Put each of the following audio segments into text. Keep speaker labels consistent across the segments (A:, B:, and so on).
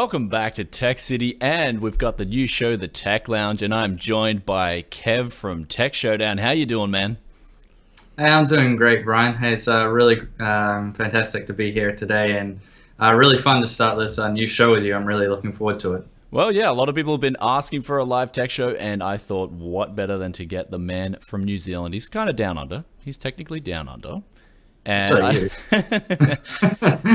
A: Welcome back to Tech City, and we've got the new show, The Tech Lounge, and I'm joined by Kev from Tech Showdown. How you doing, man?
B: Hey, I'm doing great, Brian. Hey, it's really fantastic to be here today, and really fun to start this new show with you. I'm really looking forward to it.
A: Well, yeah, a lot of people have been asking for a live tech show, and I thought, what better than to get the man from New Zealand? He's kind of down under. He's technically down under. And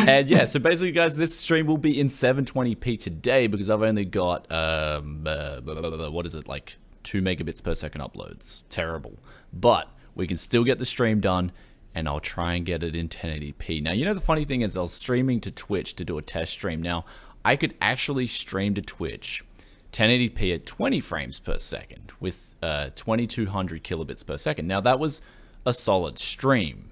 A: and yeah, so basically, guys, this stream will be in 720p today because I've only got what is it, like 2 megabits per second uploads. Terrible, but we can still get the stream done, and I'll try and get it in 1080p. Now, you know, the funny thing is, I was streaming to Twitch to do a test stream. Now, I could actually stream to Twitch 1080p at 20 frames per second with 2200 kilobits per second. Now, that was a solid stream.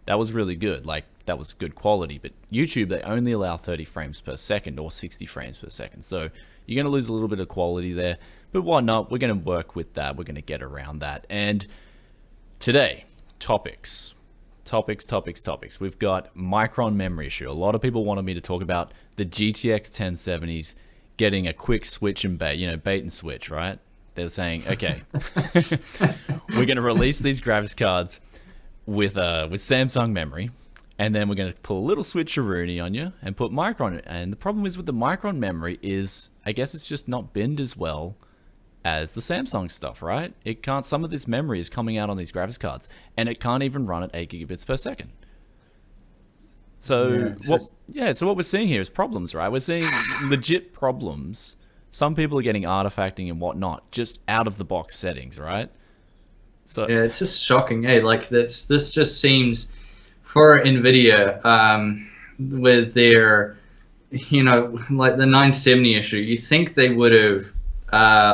A: That was really good. Like, that was good quality. But YouTube, they only allow 30 frames per second or 60 frames per second. So you're going to lose a little bit of quality there. But why not? We're going to work with that. We're going to get around that. And today, topics. We've got Micron memory issue. A lot of people wanted me to talk about the GTX 1070s getting a quick switch and bait, bait and switch, right? They're saying, okay, we're going to release these graphics cards with Samsung memory, and then we're going to pull a little switcheroonie on you and put Micron. And the problem is with the Micron memory is, I guess it's just not binned as well as the Samsung stuff, right? It can't. Some of this memory is coming out on these graphics cards, and it can't even run at 8 gigabits per second. So so what we're seeing here is problems, right? We're seeing legit problems. Some people are getting artifacting and whatnot just out of the box settings, right? So
B: yeah, it's just shocking. Hey, like this just seems for NVIDIA with their, like the 970 issue. You think they would have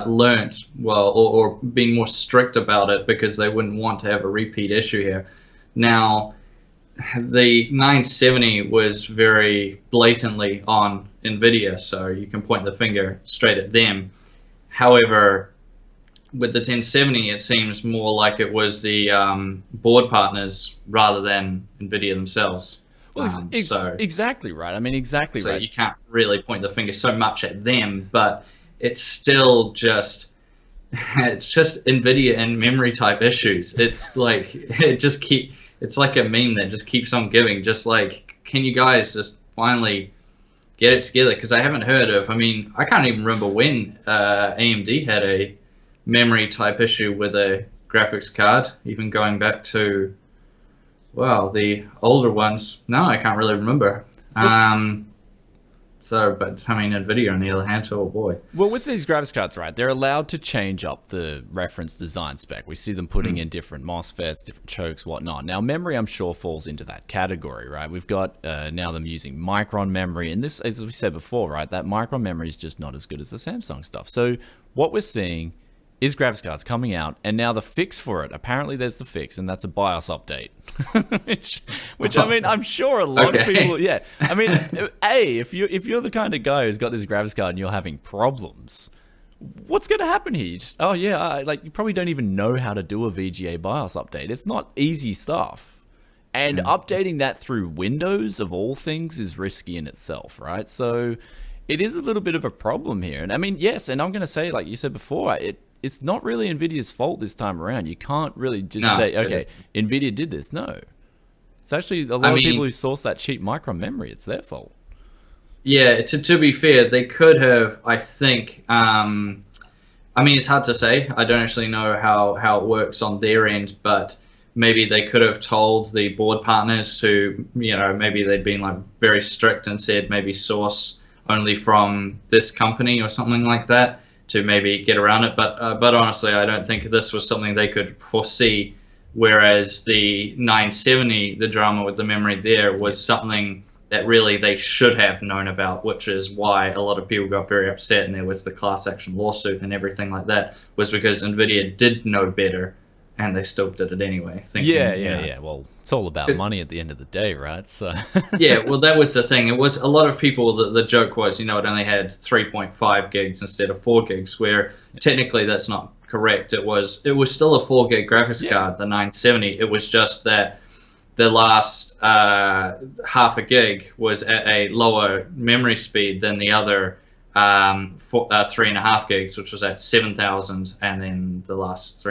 B: learnt well or been more strict about it because they wouldn't want to have a repeat issue here. Now, the 970 was very blatantly on NVIDIA, so you can point the finger straight at them. However, with the 1070, it seems more like it was the board partners rather than NVIDIA themselves.
A: Well, exactly right. I mean, exactly right.
B: So you can't really point the finger so much at them, but it's still just NVIDIA and memory type issues. It's like it's like a meme that just keeps on giving. Just like, can you guys just finally get it together? Because I haven't heard of. I mean, I can't even remember when AMD had a memory type issue with a graphics card, even going back to, well, the older ones. No, I can't really remember. But I mean, NVIDIA on the other hand, oh boy.
A: Well, with these graphics cards, right, they're allowed to change up the reference design spec. We see them putting in different MOSFETs, different chokes, whatnot. Now, memory, I'm sure, falls into that category, right? We've got now them using Micron memory, and this, as we said before, right, that Micron memory is just not as good as the Samsung stuff. So what we're seeing is graphics cards coming out, and now the fix for it, apparently there's the fix, and that's a BIOS update. which I mean, I'm sure a lot of people, yeah. I mean, hey, if you're the kind of guy who's got this graphics card and you're having problems, what's going to happen here? You just, you probably don't even know how to do a VGA BIOS update. It's not easy stuff. And updating that through Windows, of all things, is risky in itself, right? So it is a little bit of a problem here. And I mean, yes, and I'm going to say, like you said before, it's not really NVIDIA's fault this time around. You can't really just say, okay, NVIDIA did this. No. It's actually a lot of people who source that cheap Micron memory. It's their fault.
B: Yeah, to be fair, they could have, I think, I mean, it's hard to say. I don't actually know how it works on their end, but maybe they could have told the board partners to, maybe they'd been like very strict and said maybe source only from this company or something like that, to maybe get around it, but honestly, I don't think this was something they could foresee. Whereas the 970, the drama with the memory there, was something that really they should have known about, which is why a lot of people got very upset, and there was the class action lawsuit and everything like that, was because NVIDIA did know better, and they still did it anyway. Thinking,
A: yeah. Well, it's all about money at the end of the day, right? So
B: yeah, well, that was the thing. It was a lot of people. The joke was, it only had 3.5 gigs instead of 4 gigs, where technically that's not correct. It was still a 4 gig graphics card, the 970. It was just that the last half a gig was at a lower memory speed than the other 3.5 gigs, which was at 7,000, and then the last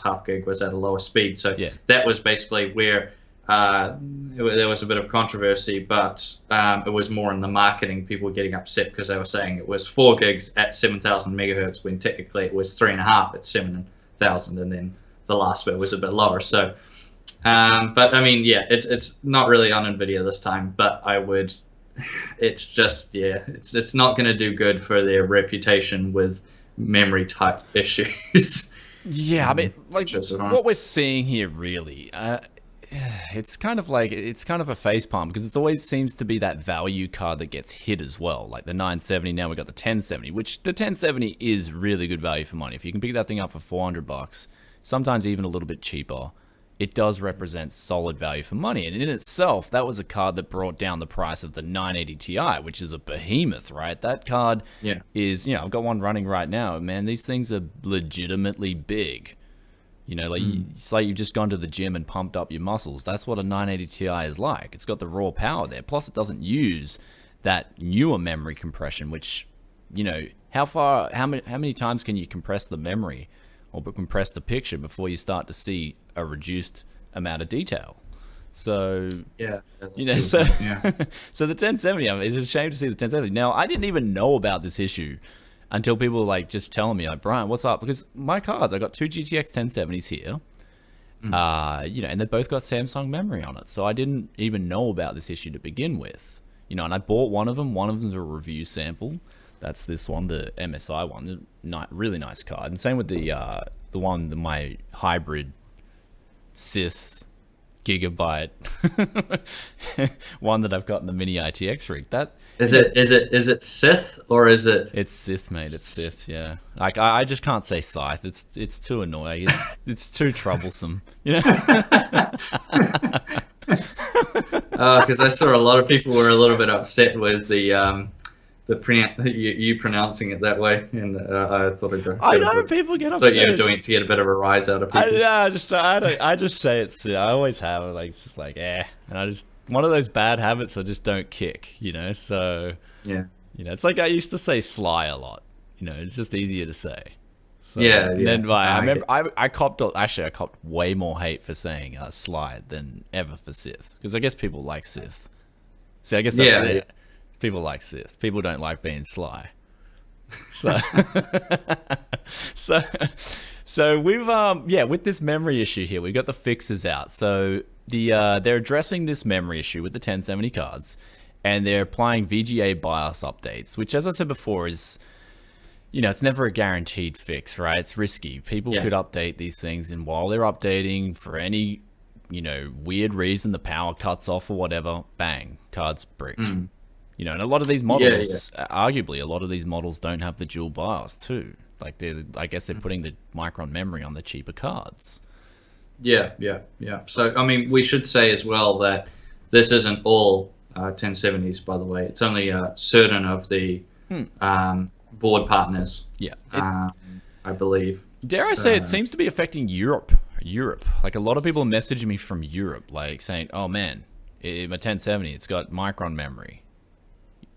B: half gig was at a lower speed. So that was basically where there was a bit of controversy, but it was more in the marketing. People were getting upset because they were saying it was 4 gigs at 7,000 megahertz when technically it was 3.5 at 7,000, and then the last bit was a bit lower. So, but I mean, yeah, it's not really on NVIDIA this time, but I would. It's just it's not going to do good for their reputation with memory type issues.
A: Yeah, I mean, like what we're seeing here really. It's kind of a facepalm because it always seems to be that value card that gets hit as well. Like the 970, now we got the 1070, which the 1070 is really good value for money. If you can pick that thing up for $400, sometimes even a little bit cheaper, it does represent solid value for money. And in itself, that was a card that brought down the price of the 980 Ti, which is a behemoth, right? That card is, I've got one running right now. Man, these things are legitimately big. It's like you've just gone to the gym and pumped up your muscles. That's what a 980 Ti is like. It's got the raw power there. Plus, it doesn't use that newer memory compression, which, how many times can you compress the memory or compress the picture before you start to see a reduced amount of detail? So, so the 1070, it's a shame to see the 1070. Now, I didn't even know about this issue until people were like just telling me, like, Brian, what's up? Because my cards, I got 2 GTX 1070s here, and they both got Samsung memory on it. So I didn't even know about this issue to begin with, and I bought one of them. One of them's a review sample. That's this one, the MSI one, really nice card. And same with my hybrid Sith Gigabyte one that I've got in the mini ITX rig. That
B: is it Sith or is it?
A: It's Sith, mate. It's Sith. Yeah. Like I just can't say Scythe. It's too annoying. It's too troublesome. Because
B: I saw a lot of people were a little bit upset with you pronouncing it that way, and I thought
A: I know people get upset.
B: Thought you were doing it to get a bit of a rise out of people.
A: I just say it's. I always have like it's just like and I just one of those bad habits I just don't kick. So it's like I used to say Sly a lot. It's just easier to say. So, And then I remember I copped way more hate for saying Sly than ever for Sith, because I guess people like Sith. See, I guess that's it. People like Sith. People don't like being Sly. So, so we've with this memory issue here, we've got the fixes out. So they're addressing this memory issue with the 1070 cards, and they're applying VGA BIOS updates, which, as I said before, is it's never a guaranteed fix, right? It's risky. People could update these things, and while they're updating, for any weird reason, the power cuts off or whatever, bang, cards bricked. And a lot of these models, arguably, a lot of these models don't have the dual BIOS too. Like I guess they're putting the Micron memory on the cheaper cards. Yeah.
B: So, I mean, we should say as well that this isn't all 1070s, by the way. It's only certain of the board partners. Yeah. I believe.
A: Dare I say, it seems to be affecting Europe. Like a lot of people are messaging me from Europe, like saying, "Oh man, my 1070, it's got Micron memory."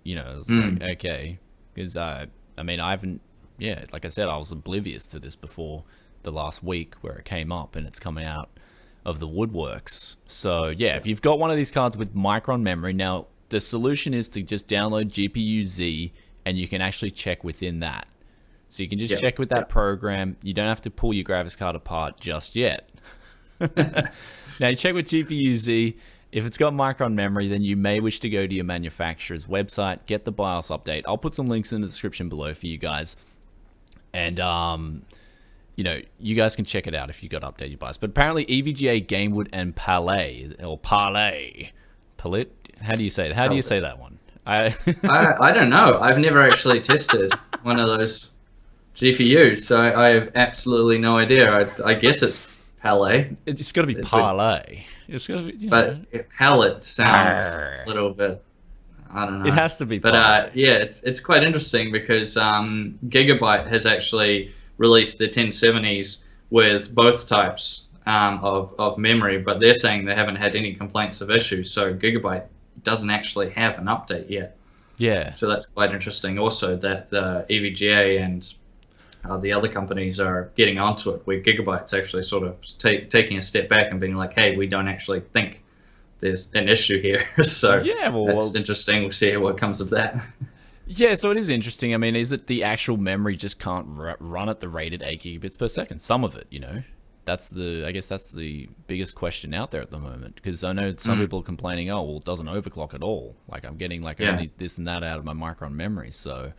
A: It's like, okay, because I haven't, like I said, I was oblivious to this before the last week where it came up, and it's coming out of the woodworks. So if you've got one of these cards with Micron memory, now the solution is to just download GPU Z, and you can actually check within that. So you can just check with that program. You don't have to pull your graphics card apart just yet. Now you check with GPU Z. If it's got Micron memory, then you may wish to go to your manufacturer's website, get the BIOS update. I'll put some links in the description below for you guys. And, you guys can check it out if you got updated BIOS. But apparently EVGA, Gamewood, and Parlay, how do you say it? How do you say that one?
B: I don't know. I've never actually tested one of those GPUs, so I have absolutely no idea. I guess it's Parlay.
A: It's got to be Parlay. It's gonna be,
B: palette sounds a little bit. I don't know.
A: It has to be.
B: But it's quite interesting because Gigabyte has actually released the 1070s with both types, of memory, but they're saying they haven't had any complaints of issues. So Gigabyte doesn't actually have an update yet.
A: Yeah.
B: So that's quite interesting. Also, that the EVGA and the other companies are getting onto it, where Gigabyte's actually sort of taking a step back and being like, hey, we don't actually think there's an issue here. So
A: yeah,
B: that's interesting. We'll see what comes of that.
A: Yeah, so it is interesting. I mean, is it the actual memory just can't run at the rated 8 gigabits per second? Some of it, I guess that's the biggest question out there at the moment, because I know some people are complaining, oh, well, it doesn't overclock at all. Like, I'm getting only this and that out of my Micron memory, so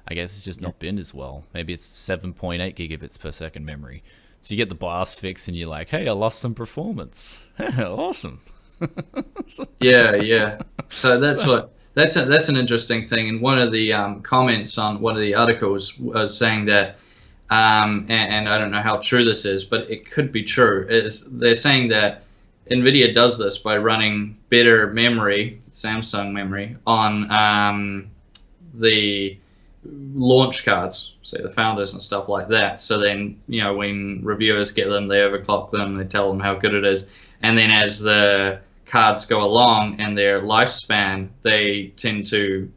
A: I guess it's just not binned as well. Maybe it's 7.8 gigabits per second memory. So you get the BIOS fix and you're like, hey, I lost some performance. Awesome.
B: Yeah. So that's an interesting thing. And one of the comments on one of the articles was saying that, and I don't know how true this is, but it could be true. They're saying that NVIDIA does this by running better memory, Samsung memory, on the launch cards, say the founders and stuff like that. So then, when reviewers get them, they overclock them, they tell them how good it is. And then as the cards go along and their lifespan, they tend to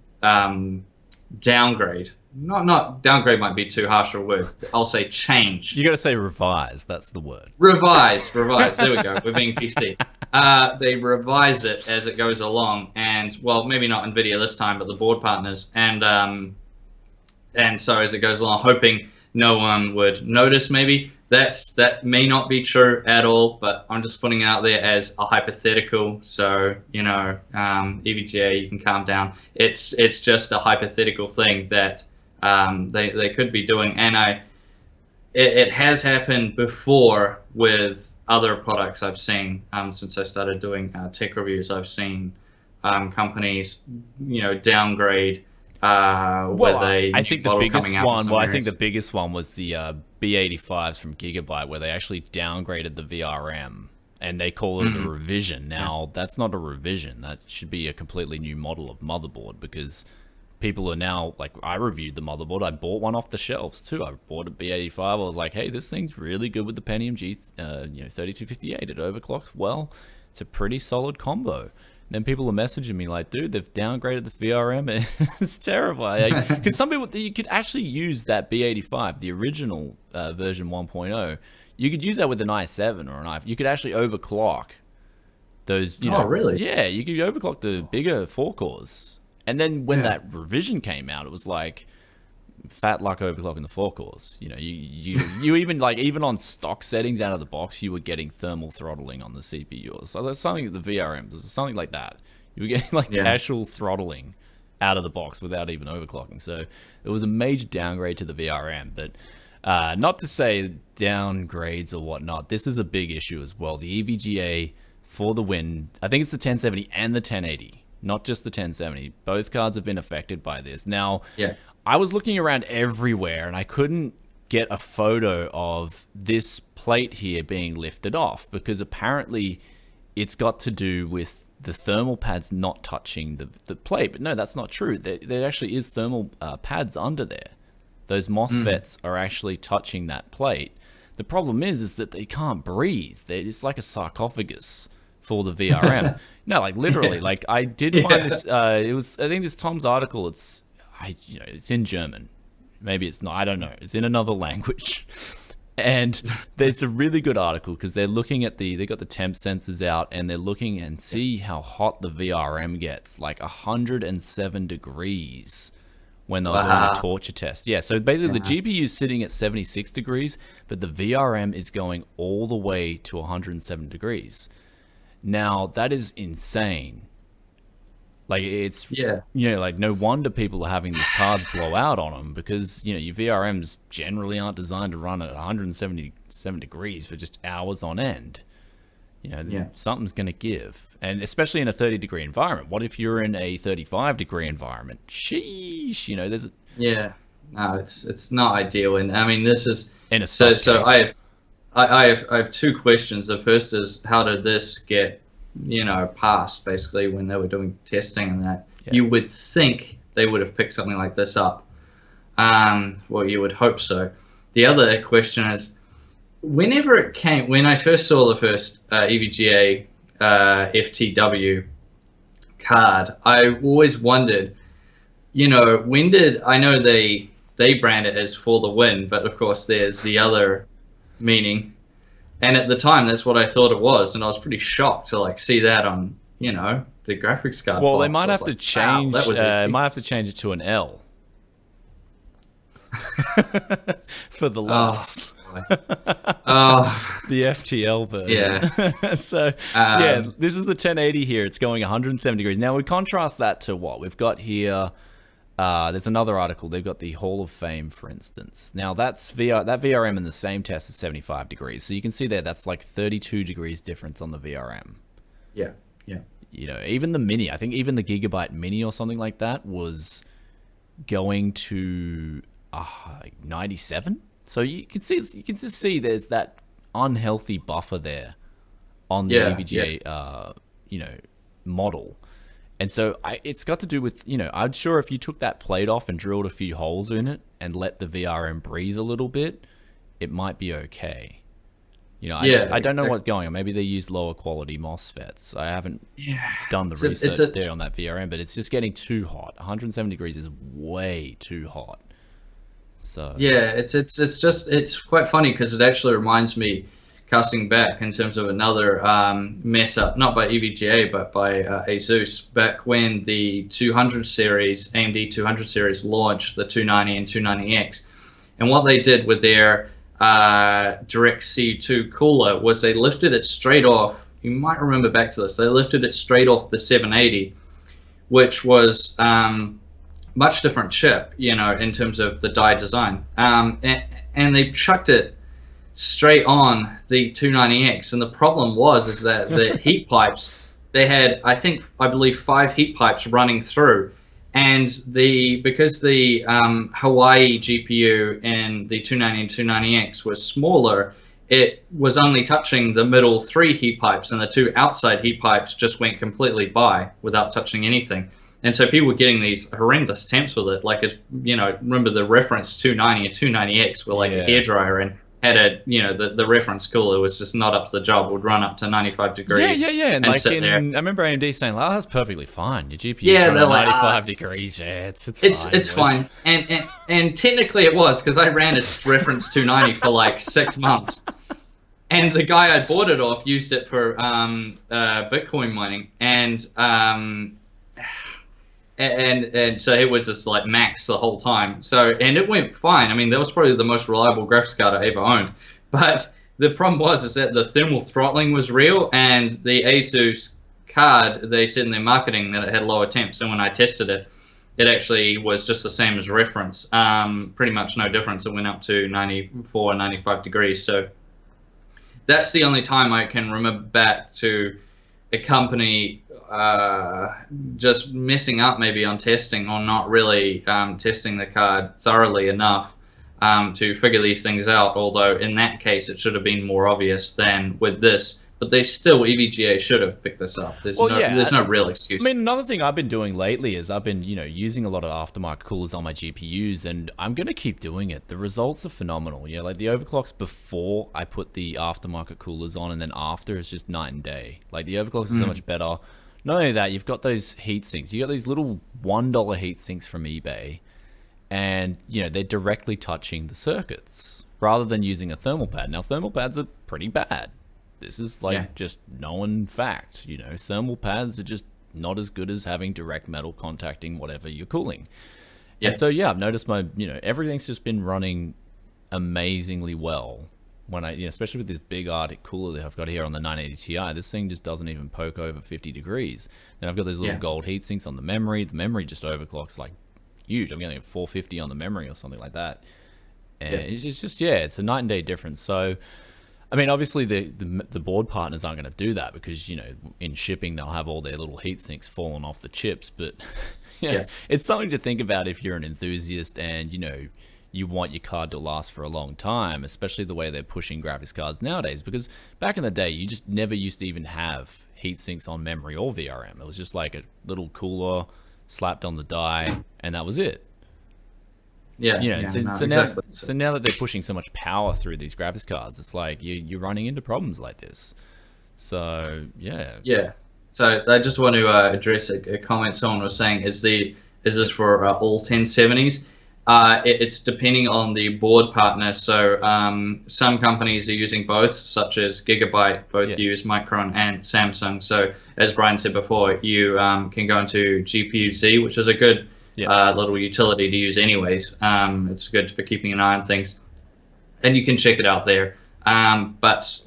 B: downgrade. Not downgrade might be too harsh a word. I'll say change.
A: You got to say revise. That's the word.
B: Revise. There we go. We're being PC. They revise it as it goes along, and well, maybe not NVIDIA this time, but the board partners, and so as it goes along, hoping no one would notice. Maybe that may not be true at all, but I'm just putting it out there as a hypothetical. So EVGA, you can calm down. It's just a hypothetical thing that they could be doing, and it has happened before with other products I've seen since I started doing tech reviews. I've seen companies downgrade
A: I think the biggest one. Well, I think the biggest one was the B85s from Gigabyte, where they actually downgraded the VRM and they call it a revision. Now, that's not a revision. That should be a completely new model of motherboard, because people are now, like, I reviewed the motherboard. I bought one off the shelves too. I bought a B85. I was like, hey, this thing's really good with the Pentium G, 3258. It overclocks well. It's a pretty solid combo. Then people are messaging me like, dude, they've downgraded the VRM. It's terrible. Because some people, you could actually use that B85, the original version 1.0. You could use that with an i7 or an i5. You could actually overclock those.
B: Oh, really?
A: Yeah, you could overclock the bigger 4 cores. And then when that revision came out, it was like, fat luck overclocking the 4 cores. You even even on stock settings out of the box, you were getting thermal throttling on the CPU. So there's something the VRM, there's something like that. You were getting casual throttling out of the box without even overclocking. So it was a major downgrade to the VRM. But not to say downgrades or whatnot, this is a big issue as well. The EVGA for the win. I think it's the 1070 and the 1080, not just the 1070. Both cards have been affected by this. Now, I was looking around everywhere and I couldn't get a photo of this plate here being lifted off, because apparently it's got to do with the thermal pads not touching the plate. But no, that's not true. There actually is thermal pads under there. Those MOSFETs are actually touching that plate. The problem is that they can't breathe. It's like a sarcophagus for the VRM. No, like literally. Like, I did find this. I think this Tom's article. It's in German. Maybe it's not. I don't know. It's in another language. And it's a really good article, because they're looking at they got the temp sensors out, and they're looking and see how hot the VRM gets, like 107 degrees when they're doing a torture test. Yeah, so basically the GPU is sitting at 76 degrees, but the VRM is going all the way to 107 degrees. Now, that is insane. Like, it's, like, no wonder people are having these cards blow out on them, because, your VRMs generally aren't designed to run at 177 degrees for just hours on end. Something's going to give. And especially in a 30-degree environment. What if you're in a 35-degree environment? Sheesh, there's a...
B: Yeah, no, it's not ideal. And, I mean, this is...
A: In a
B: so I have two questions. The first is, how did this get passed, basically, when they were doing testing and that? You would think they would have picked something like this up. Well, you would hope so. The other question is, whenever it came, when I first saw the first EVGA FTW card, I always wondered, when did, I know they brand it as for the win, but of course there's the other meaning. And at the time, that's what I thought it was, and I was pretty shocked to see that on, the graphics card.
A: Well,
B: box.
A: they might have to change. Might have to change it to an L for the loss. The FTL version.
B: Yeah.
A: So this is the 1080 here. It's going 107 degrees. Now we contrast that to what we've got here. There's another article. They've got the Hall of Fame, for instance. Now that VRM in the same test is 75 degrees. So you can see there, that's like 32 degrees difference on the VRM.
B: Yeah.
A: Even the Mini, I think even the Gigabyte Mini or something like that was going to 97. So you can just see there's that unhealthy buffer there on the EVGA, model. And so it's got to do with, I'm sure if you took that plate off and drilled a few holes in it and let the VRM breathe a little bit, it might be okay. I don't know what's going on. Maybe they use lower quality MOSFETs. I haven't done the research there on that VRM, but it's just getting too hot. 107 degrees is way too hot. So
B: yeah, it's quite funny because it actually reminds me, casting back in terms of another mess up, not by EVGA but by ASUS, back when the 200 series, AMD 200 series launched the 290 and 290X, and what they did with their direct C2 cooler was they lifted it straight off. You might remember back to this. They lifted it straight off the 780, which was much different chip, in terms of the die design, and they chucked it straight on the 290X. And the problem is that the heat pipes, they had, I believe 5 heat pipes running through. And because the Hawaii GPU and the 290 and 290X was smaller, it was only touching the middle 3 heat pipes, and the 2 outside heat pipes just went completely by without touching anything. And so people were getting these horrendous temps with it. Remember the reference 290 and 290X were like a hairdryer, and had the reference cooler was just not up to the job, would run up to 95 degrees.
A: Yeah. And I remember AMD saying, "Oh, that's perfectly fine. Your GPU is running 95 degrees. Yeah, it's fine.
B: It's fine." And technically it was, because I ran its reference 290 for like 6 months. And the guy I bought it off used it for Bitcoin mining, and so it was just like max the whole time. So, and it went fine. I mean, that was probably the most reliable graphics card I ever owned. But the problem is that the thermal throttling was real, and the ASUS card, they said in their marketing that it had lower temps. And when I tested it, it actually was just the same as reference. Pretty much no difference. It went up to 94, 95 degrees. So that's the only time I can remember back to a company just messing up maybe on testing, or not really testing the card thoroughly enough to figure these things out. Although in that case it should have been more obvious than with this, but EVGA should have picked this up. There's no real excuse.
A: I mean, another thing I've been doing lately is I've been using a lot of aftermarket coolers on my GPUs, and I'm gonna keep doing it. The results are phenomenal. Like the overclocks before I put the aftermarket coolers on, and then after is just night and day. Like the overclocks are so much better. Not only that, you've got those heat sinks. You got these little $1 heat sinks from eBay, and they're directly touching the circuits rather than using a thermal pad. Now thermal pads are pretty bad. This is just known fact. Thermal pads are just not as good as having direct metal contacting whatever you're cooling. And so I've noticed my everything's just been running amazingly well. When especially with this big Arctic cooler that I've got here on the 980 Ti, this thing just doesn't even poke over 50 degrees. Then I've got these little gold heat sinks on the memory. The memory just overclocks like huge. I'm getting a 450 on the memory or something like that. And it's just it's a night and day difference. So I mean, obviously the board partners aren't going to do that, because in shipping they'll have all their little heat sinks falling off the chips. But it's something to think about if you're an enthusiast and you want your card to last for a long time, especially the way they're pushing graphics cards nowadays. Because back in the day, you just never used to even have heat sinks on memory or VRM. It was just like a little cooler slapped on the die, and that was it.
B: Yeah,
A: You know,
B: yeah,
A: so,
B: no,
A: so now
B: exactly.
A: so now that they're pushing so much power through these graphics cards, it's like you're running into problems like this. So yeah,
B: Yeah. So I just want to address a comment someone was saying. Is this for all 1070s? It's depending on the board partner. So some companies are using both, such as Gigabyte, both
A: yeah,
B: use Micron and Samsung. So as Brian said before, you can go into GPU Z, which is a good
A: yeah,
B: little utility to use anyways. It's good for keeping an eye on things, and you can check it out there. But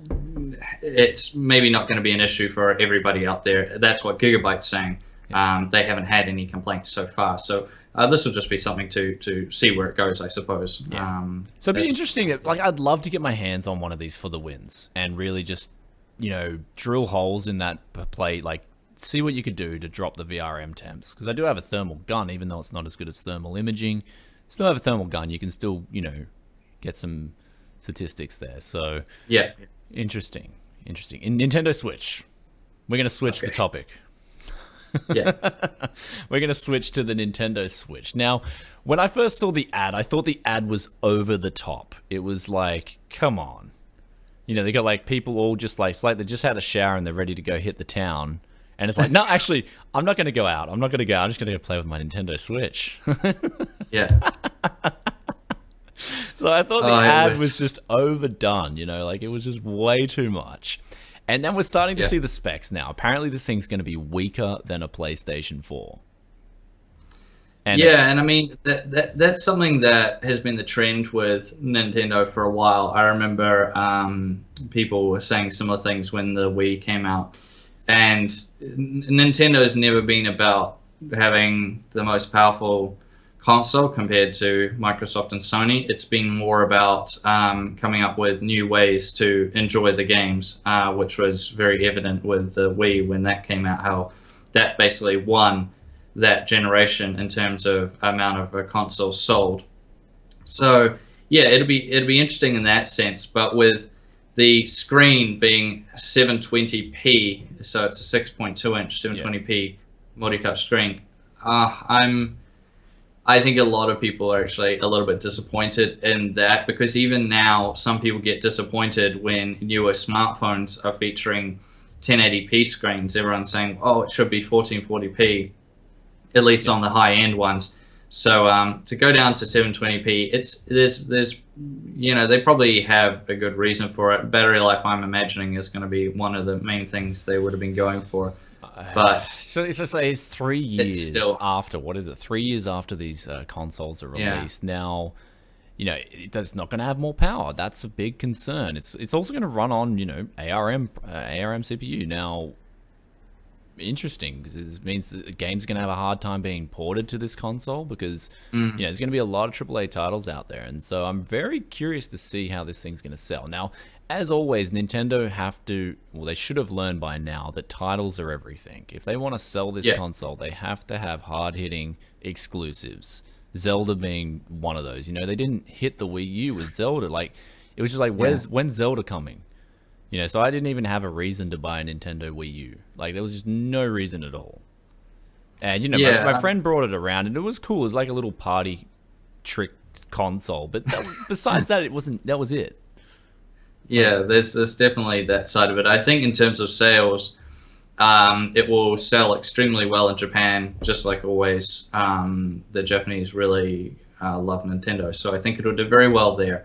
B: it's maybe not going to be an issue for everybody out there. That's what Gigabyte's saying.
A: yeah.
B: They haven't had any complaints so far. So this will just be something to see where it goes, I suppose.
A: Yeah. So it'd be interesting. Like, I'd love to get my hands on one of these for the wins and really just, drill holes in that plate. Like, see what you could do to drop the VRM temps. Because I do have a thermal gun, even though it's not as good as thermal imaging. Still have a thermal gun. You can still, get some statistics there. So
B: Yeah.
A: interesting. In Nintendo Switch, we're gonna switch the topic.
B: Yeah.
A: We're going to switch to the Nintendo Switch. Now, when I first saw the ad, I thought the ad was over the top. It was like, come on. They got like people all just like, it's like they just had a shower and they're ready to go hit the town. And it's like, no, actually, I'm not going to go out. I'm not going to go. I'm just going to go play with my Nintendo Switch.
B: Yeah.
A: So I thought the ad was just overdone, like it was just way too much. And then we're starting to see the specs now. Apparently, this thing's going to be weaker than a PlayStation 4. And
B: and I mean that's something that has been the trend with Nintendo for a while. I remember people were saying similar things when the Wii came out, and Nintendo's never been about having the most powerful console compared to Microsoft and Sony. It's been more about coming up with new ways to enjoy the games, which was very evident with the Wii when that came out, how that basically won that generation in terms of amount of consoles sold. So yeah, it'll be interesting in that sense, but with the screen being 720p, so it's a 6.2 inch 720p multi-touch screen, I think a lot of people are actually a little bit disappointed in that, because even now some people get disappointed when newer smartphones are featuring 1080p screens. Everyone's saying, oh, it should be 1440p, at least on the high end ones. So to go down to 720p, there's they probably have a good reason for it. Battery life, I'm imagining, is going to be one of the main things they would have been going for. But
A: so it's just like it's 3 years after, what is it? 3 years after these consoles are released. Now, it's not going to have more power. That's a big concern. It's also going to run on ARM CPU. Now, interesting, because it means that the game's going to have a hard time being ported to this console, because there's going to be a lot of AAA titles out there, and so I'm very curious to see how this thing's going to sell. Now, as always, Nintendo they should have learned by now that titles are everything. If they want to sell this console, they have to have hard-hitting exclusives. Zelda being one of those. They didn't hit the Wii U with Zelda. Like, it was just like, when's Zelda coming? So I didn't even have a reason to buy a Nintendo Wii U. Like, there was just no reason at all. And, my friend brought it around, and it was cool. It was like a little party trick console. But besides that, that was it.
B: Yeah, there's definitely that side of it. I think in terms of sales, it will sell extremely well in Japan, just like always. The Japanese really love Nintendo, so I think it'll do very well there.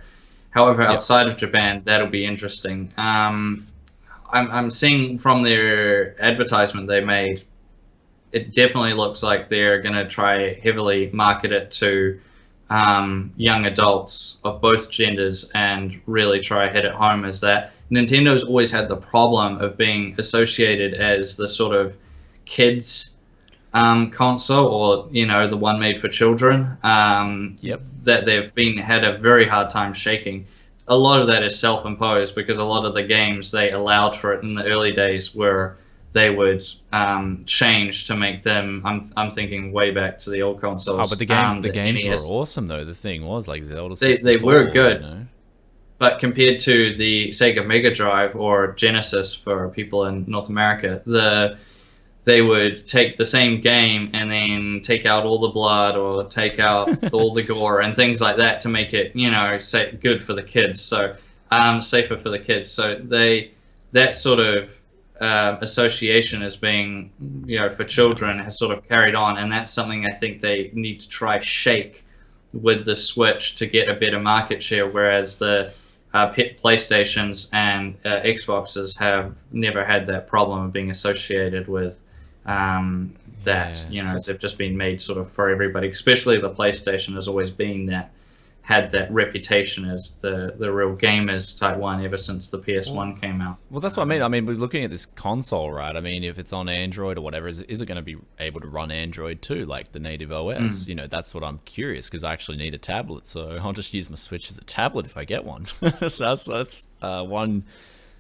B: However, outside of Japan, that'll be interesting. I'm seeing from their advertisement they made, it definitely looks like they're going to try heavily market it to young adults of both genders and really try hit it home as that. Nintendo's always had the problem of being associated as the sort of kids console, or the one made for children. That they've had a very hard time shaking. A lot of that is self-imposed, because a lot of the games they allowed for it in the early days where they would change to make them. I'm thinking way back to the old consoles.
A: Oh, but the games were awesome though. The thing was, like, Zelda 64,
B: they were good. But compared to the Sega Mega Drive or Genesis for people in North America, the they would take the same game and then take out all the blood or take out all the gore and things like that to make it, good for the kids. So safer for the kids. So that sort of association as being, for children has sort of carried on, and that's something I think they need to try shake with the Switch to get a better market share, whereas the PlayStations and Xboxes have never had that problem of being associated with that. They've just been made sort of for everybody, especially the PlayStation has always been had that reputation as the real gamers type one ever since the PS1 came out.
A: Well, that's what I mean. I mean, we're looking at this console, right? I mean, if it's on Android or whatever, is it going to be able to run Android too, like the native OS? That's what I'm curious, because I actually need a tablet, so I'll just use my Switch as a tablet if I get one. So that's one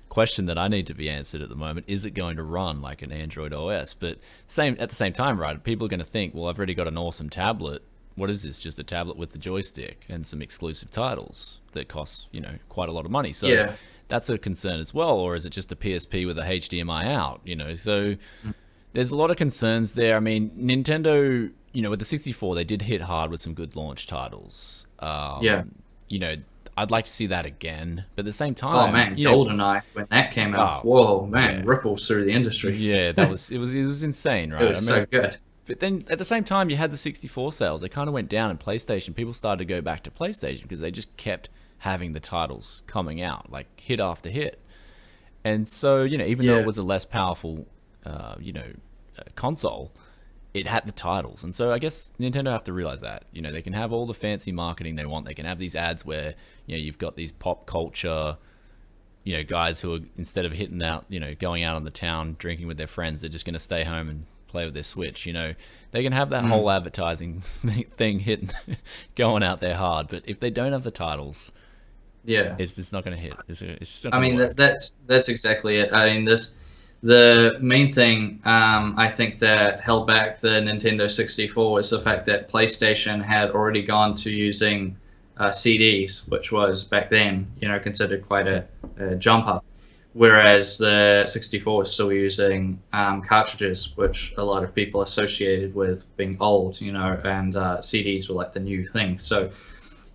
A: question that I need to be answered at the moment. Is it going to run like an Android OS? But at the same time, right, people are going to think, well, I've already got an awesome tablet. What is this? Just a tablet with the joystick and some exclusive titles that cost, quite a lot of money. So that's a concern as well. Or is it just a PSP with a HDMI out? So there's a lot of concerns there. I mean, Nintendo, with the 64, they did hit hard with some good launch titles. I'd like to see that again, but at the same time,
B: oh man, GoldenEye, when that came out, whoa man, ripples through the industry.
A: Yeah, it was insane, right?
B: It was so good.
A: But then at the same time, you had the 64 sales. They kind of went down in PlayStation. People started to go back to PlayStation because they just kept having the titles coming out, like hit after hit. And so, even though it was a less powerful, console, it had the titles. And so I guess Nintendo have to realize that. They can have all the fancy marketing they want. They can have these ads where, you've got these pop culture, guys who are, instead of hitting out, going out on the town, drinking with their friends, they're just going to stay home and play with their Switch. They can have that whole advertising thing hitting, going out there hard, but if they don't have the titles, it's not going to hit. It's just not gonna work.
B: That's exactly it. I mean, the main thing I think that held back the Nintendo 64 was the fact that PlayStation had already gone to using CDs, which was back then, considered quite a jump up. Whereas the 64 was still using cartridges, which a lot of people associated with being old, and CDs were like the new thing. So,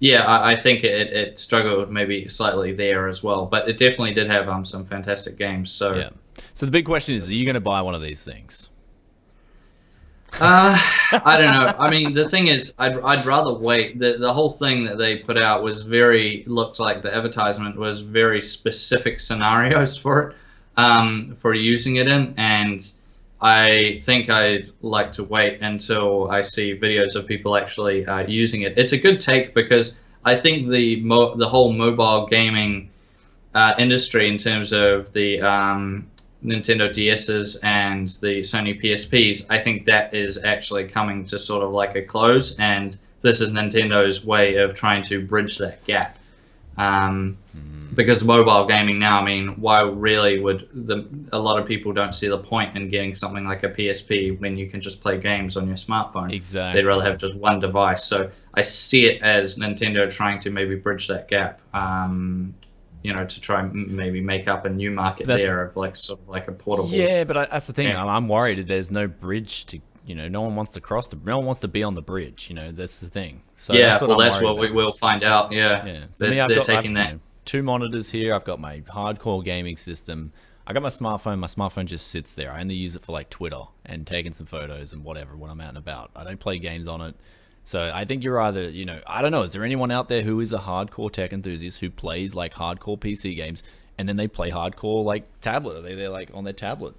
B: I think it struggled maybe slightly there as well, but it definitely did have some fantastic games. So,
A: So the big question is, are you going to buy one of these things?
B: I don't know. I mean, the thing is, I'd rather wait. The whole thing that they put out was looked like the advertisement was very specific scenarios for it, for using it in, and I think I'd like to wait until I see videos of people actually using it. It's a good take because I think the whole mobile gaming industry, in terms of the Nintendo DSs and the Sony PSPs, I think that is actually coming to sort of like a close, and this is Nintendo's way of trying to bridge that gap. Because mobile gaming now, I mean, why really would a lot of people don't see the point in getting something like a PSP when you can just play games on your smartphone.
A: Exactly.
B: They'd rather have just one device. So I see it as Nintendo trying to maybe bridge that gap. To try and maybe make up a new market there of like sort of like a portable.
A: Yeah, but that's the thing. I'm worried that there's no bridge to, no one wants to no one wants to be on the bridge. That's the thing. So
B: that's what we will find out. Yeah.
A: For me, I've got two monitors here. I've got my hardcore gaming system. I got my smartphone. My smartphone just sits there. I only use it for like Twitter and taking some photos and whatever when I'm out and about. I don't play games on it. So I think you're either, I don't know, is there anyone out there who is a hardcore tech enthusiast who plays like hardcore PC games and then they play hardcore like tablet? They're like on their tablet.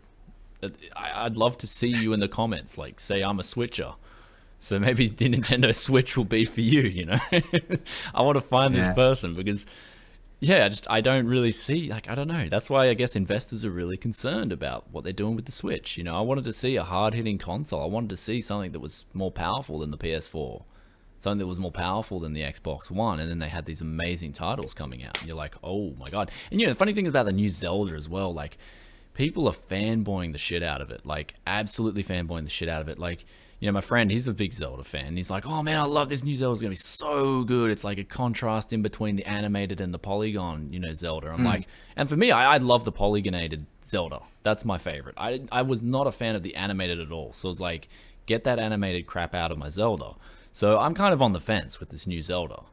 A: I'd love to see you in the comments, like say I'm a switcher. So maybe the Nintendo Switch will be for you, I want to find this person because, I don't really see, I don't know. That's why I guess investors are really concerned about what they're doing with the Switch. I wanted to see a hard-hitting console. I wanted to see something that was more powerful than the PS4, something that was more powerful than the Xbox One, and then they had these amazing titles coming out. And you're like, oh my god. And the funny thing about the new Zelda as well, people are fanboying the shit out of it, like absolutely fanboying the shit out of it. Like, you know, my friend, he's a big Zelda fan. He's like, oh man, I love this new Zelda. It's gonna be so good. It's like a contrast in between the animated and the polygon, you know, Zelda. I'm like, and for me, I love the polygonated Zelda. That's my favorite. I was not a fan of the animated at all. So it's like, get that animated crap out of my Zelda. So I'm kind of on the fence with this new Zelda.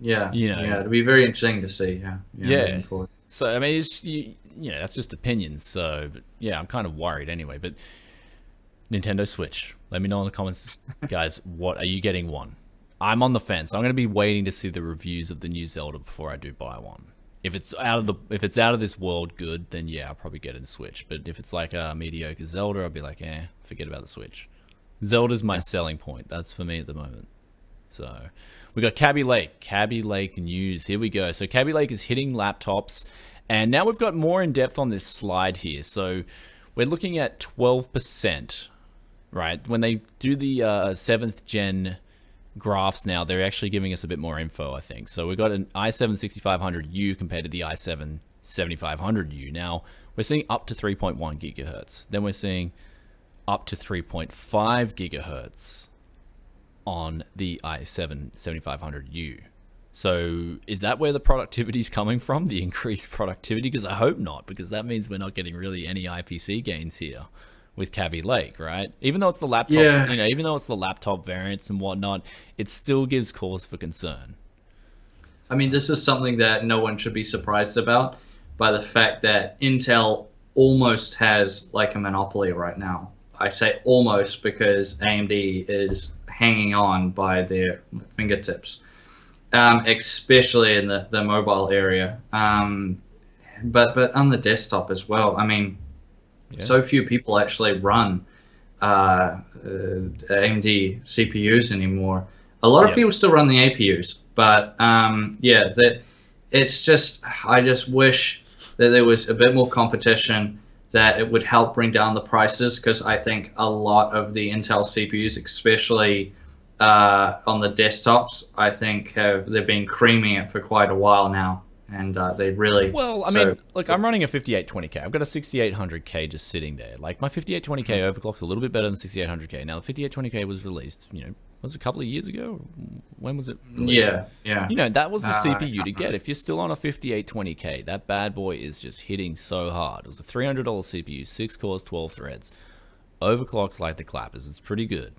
B: Yeah,
A: you know,
B: it'll be very interesting to see.
A: Yeah. So I mean, it's, you know, that's just opinions. So but, yeah, I'm kind of worried anyway. But Nintendo Switch, let me know in the comments, guys. What are you getting one? I'm on the fence. I'm going to be waiting to see the reviews of the new Zelda before I do buy one. If it's out of this world good, then yeah, I'll probably get a Switch. But if it's like a mediocre Zelda, I'll be like, forget about the Switch. Zelda's my selling point. That's for me at the moment. So we got Kaby Lake news. Here we go. So Kaby Lake is hitting laptops, and now we've got more in depth on this slide here. So we're looking at 12%, right? When they do the 7th gen graphs now, they're actually giving us a bit more info, I think. So we've got an i7 6500U compared to the i7 7500U. Now we're seeing up to 3.1 gigahertz. Then we're seeing up to 3.5 gigahertz on the i7 7500U. So is that where the productivity is coming from? The increased productivity? Because I hope not, because that means we're not getting really any IPC gains here with Kaby Lake, right? Even though it's the laptop, you know, even though it's the laptop variants and whatnot, it still gives cause for concern.
B: I mean, this is something that no one should be surprised about, by the fact that Intel almost has like a monopoly right now. I say almost because AMD is hanging on by their fingertips, especially in the mobile area, but on the desktop as well. I mean, so few people actually run AMD CPUs anymore. A lot of people still run the APUs, but it's just, I just wish that there was a bit more competition, that it would help bring down the prices, because I think a lot of the Intel CPUs, especially on the desktops, I think they've been creaming it for quite a while now, and they really...
A: Well, I mean, look, I'm running a 5820K. I've got a 6800K just sitting there. Like, my 5820K overclock's a little bit better than 6800K. Now, the 5820K was released, you know, was it a couple of years ago? When was it released?
B: Yeah.
A: You know, that was the CPU to get. If you're still on a 5820K, that bad boy is just hitting so hard. It was a $300 CPU, 6 cores, 12 threads. Overclocks like the clappers. It's pretty good.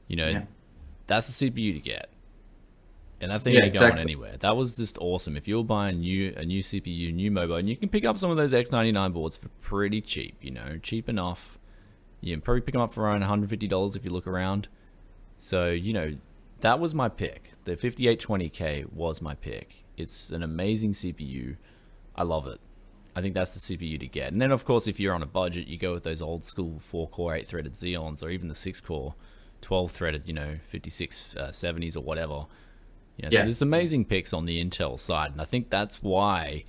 A: You know, that's the CPU to get. And that thing ain't going anywhere. That was just awesome. If you're buying a new CPU, new mobile, and you can pick up some of those X99 boards for pretty cheap, you know, cheap enough. You can probably pick them up for around $150 if you look around. So, you know, that was my pick. The 5820K was my pick. It's an amazing CPU. I love it. I think that's the CPU to get. And then, of course, if you're on a budget, you go with those old school 4-core, 8-threaded Xeons, or even the 6-core, 12-threaded, you know, 5670s or whatever. So there's amazing picks on the Intel side. And I think that's why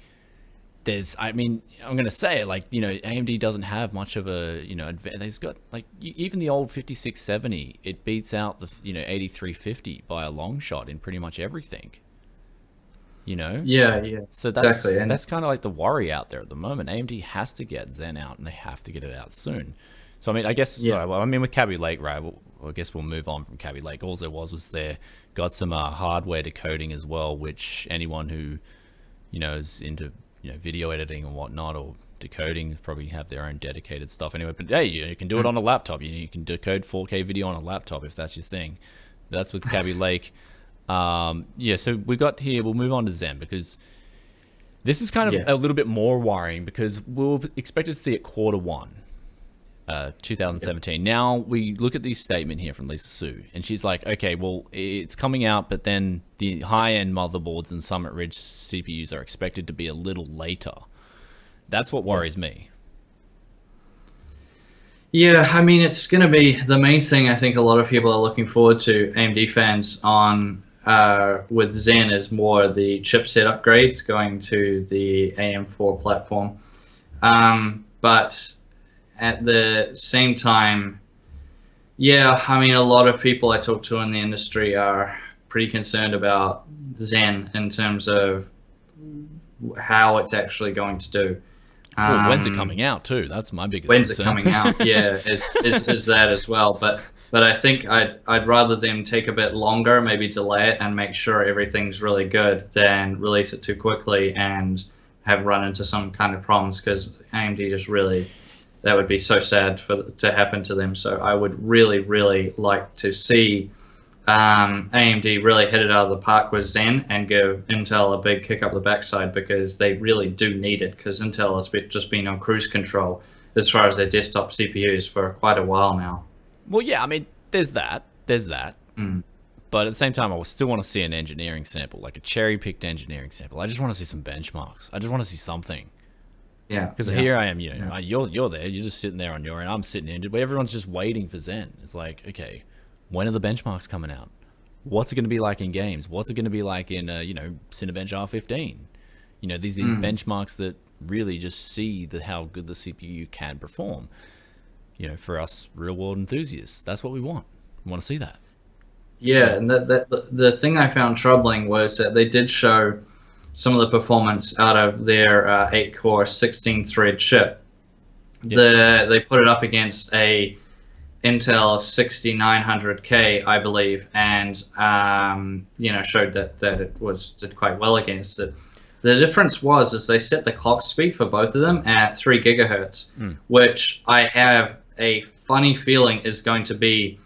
A: I mean, I'm going to say it, like, you know, AMD doesn't have much of a, you know, they've got, like, even the old 5670, it beats out the, you know, 8350 by a long shot in pretty much everything, you know?
B: Yeah.
A: So that's exactly. That's kind of like the worry out there at the moment. AMD has to get Zen out, and they have to get it out soon. So, I mean, I guess, well, I mean, with Kaby Lake, right, I guess we'll move on from Kaby Lake. All there was there, got some hardware decoding as well, which anyone who, you know, is into, you know, video editing and whatnot, or decoding, probably have their own dedicated stuff anyway. But hey, you can do it on a laptop. You can decode 4K video on a laptop if that's your thing. That's with Kaby Lake. So we got here. We'll move on to Zen, because this is kind of a little bit more worrying, because we'll expect to see it Q1, 2017. Now we look at this statement here from Lisa Su, and she's like, okay, well, it's coming out, but then the high-end motherboards and Summit Ridge CPUs are expected to be a little later. That's what worries me.
B: Yeah, I mean, it's going to be the main thing I think a lot of people are looking forward to, AMD fans, on with Zen, is more the chipset upgrades going to the AM4 platform. But at the same time, I mean, a lot of people I talk to in the industry are pretty concerned about Zen in terms of how it's actually going to do.
A: Well, when's it coming out too? That's my biggest
B: When's
A: concern.
B: it coming out? Yeah, is that as well. But I think I'd rather them take a bit longer, maybe delay it and make sure everything's really good than release it too quickly and have run into some kind of problems, because AMD just really, that would be so sad to happen to them. So I would really, really like to see AMD really hit it out of the park with Zen and give Intel a big kick up the backside, because they really do need it, because Intel has just been on cruise control as far as their desktop CPUs for quite a while now.
A: Well, yeah, I mean, there's that. But at the same time, I still want to see an engineering sample, like a cherry-picked engineering sample. I just want to see some benchmarks. I just want to see something.
B: Yeah.
A: Because here I am, you're there, you're just sitting there on your end, I'm sitting here, but everyone's just waiting for Zen. It's like, okay, when are the benchmarks coming out? What's it going to be like in games? What's it going to be like in, Cinebench R15? These benchmarks that really just see how good the CPU can perform. For us real-world enthusiasts, that's what we want. We want to see that.
B: Yeah, and the thing I found troubling was that they did show some of the performance out of their 8-core 16-thread chip. Yep. They put it up against a Intel 6900K, I believe, and showed that it did quite well against it. The difference is they set the clock speed for both of them at 3 gigahertz, which I have a funny feeling is going to be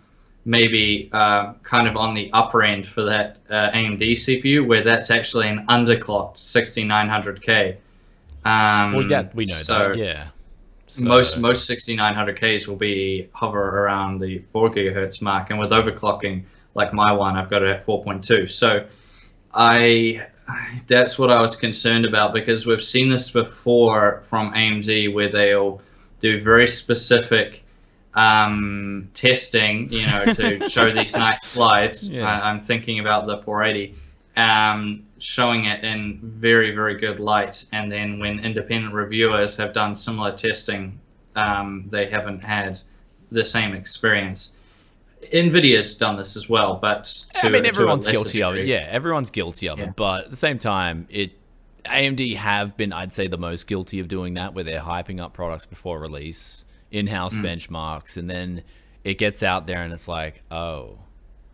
B: maybe kind of on the upper end for that AMD CPU, where that's actually an underclocked 6900K.
A: Well, yeah, we know that, yeah.
B: So most 6900Ks will hover around the 4 gigahertz mark, and with overclocking, like my one, I've got it at 4.2. So that's what I was concerned about, because we've seen this before from AMD, where they'll do very specific testing, to show these nice slides. Yeah. I'm thinking about the 480, showing it in very, very good light, and then when independent reviewers have done similar testing, they haven't had the same experience. NVIDIA's done this as well, but
A: everyone's guilty of it. Yeah, everyone's guilty of it, but at the same time, AMD have been, I'd say, the most guilty of doing that, where they're hyping up products before release, in-house benchmarks, and then it gets out there and it's like, oh,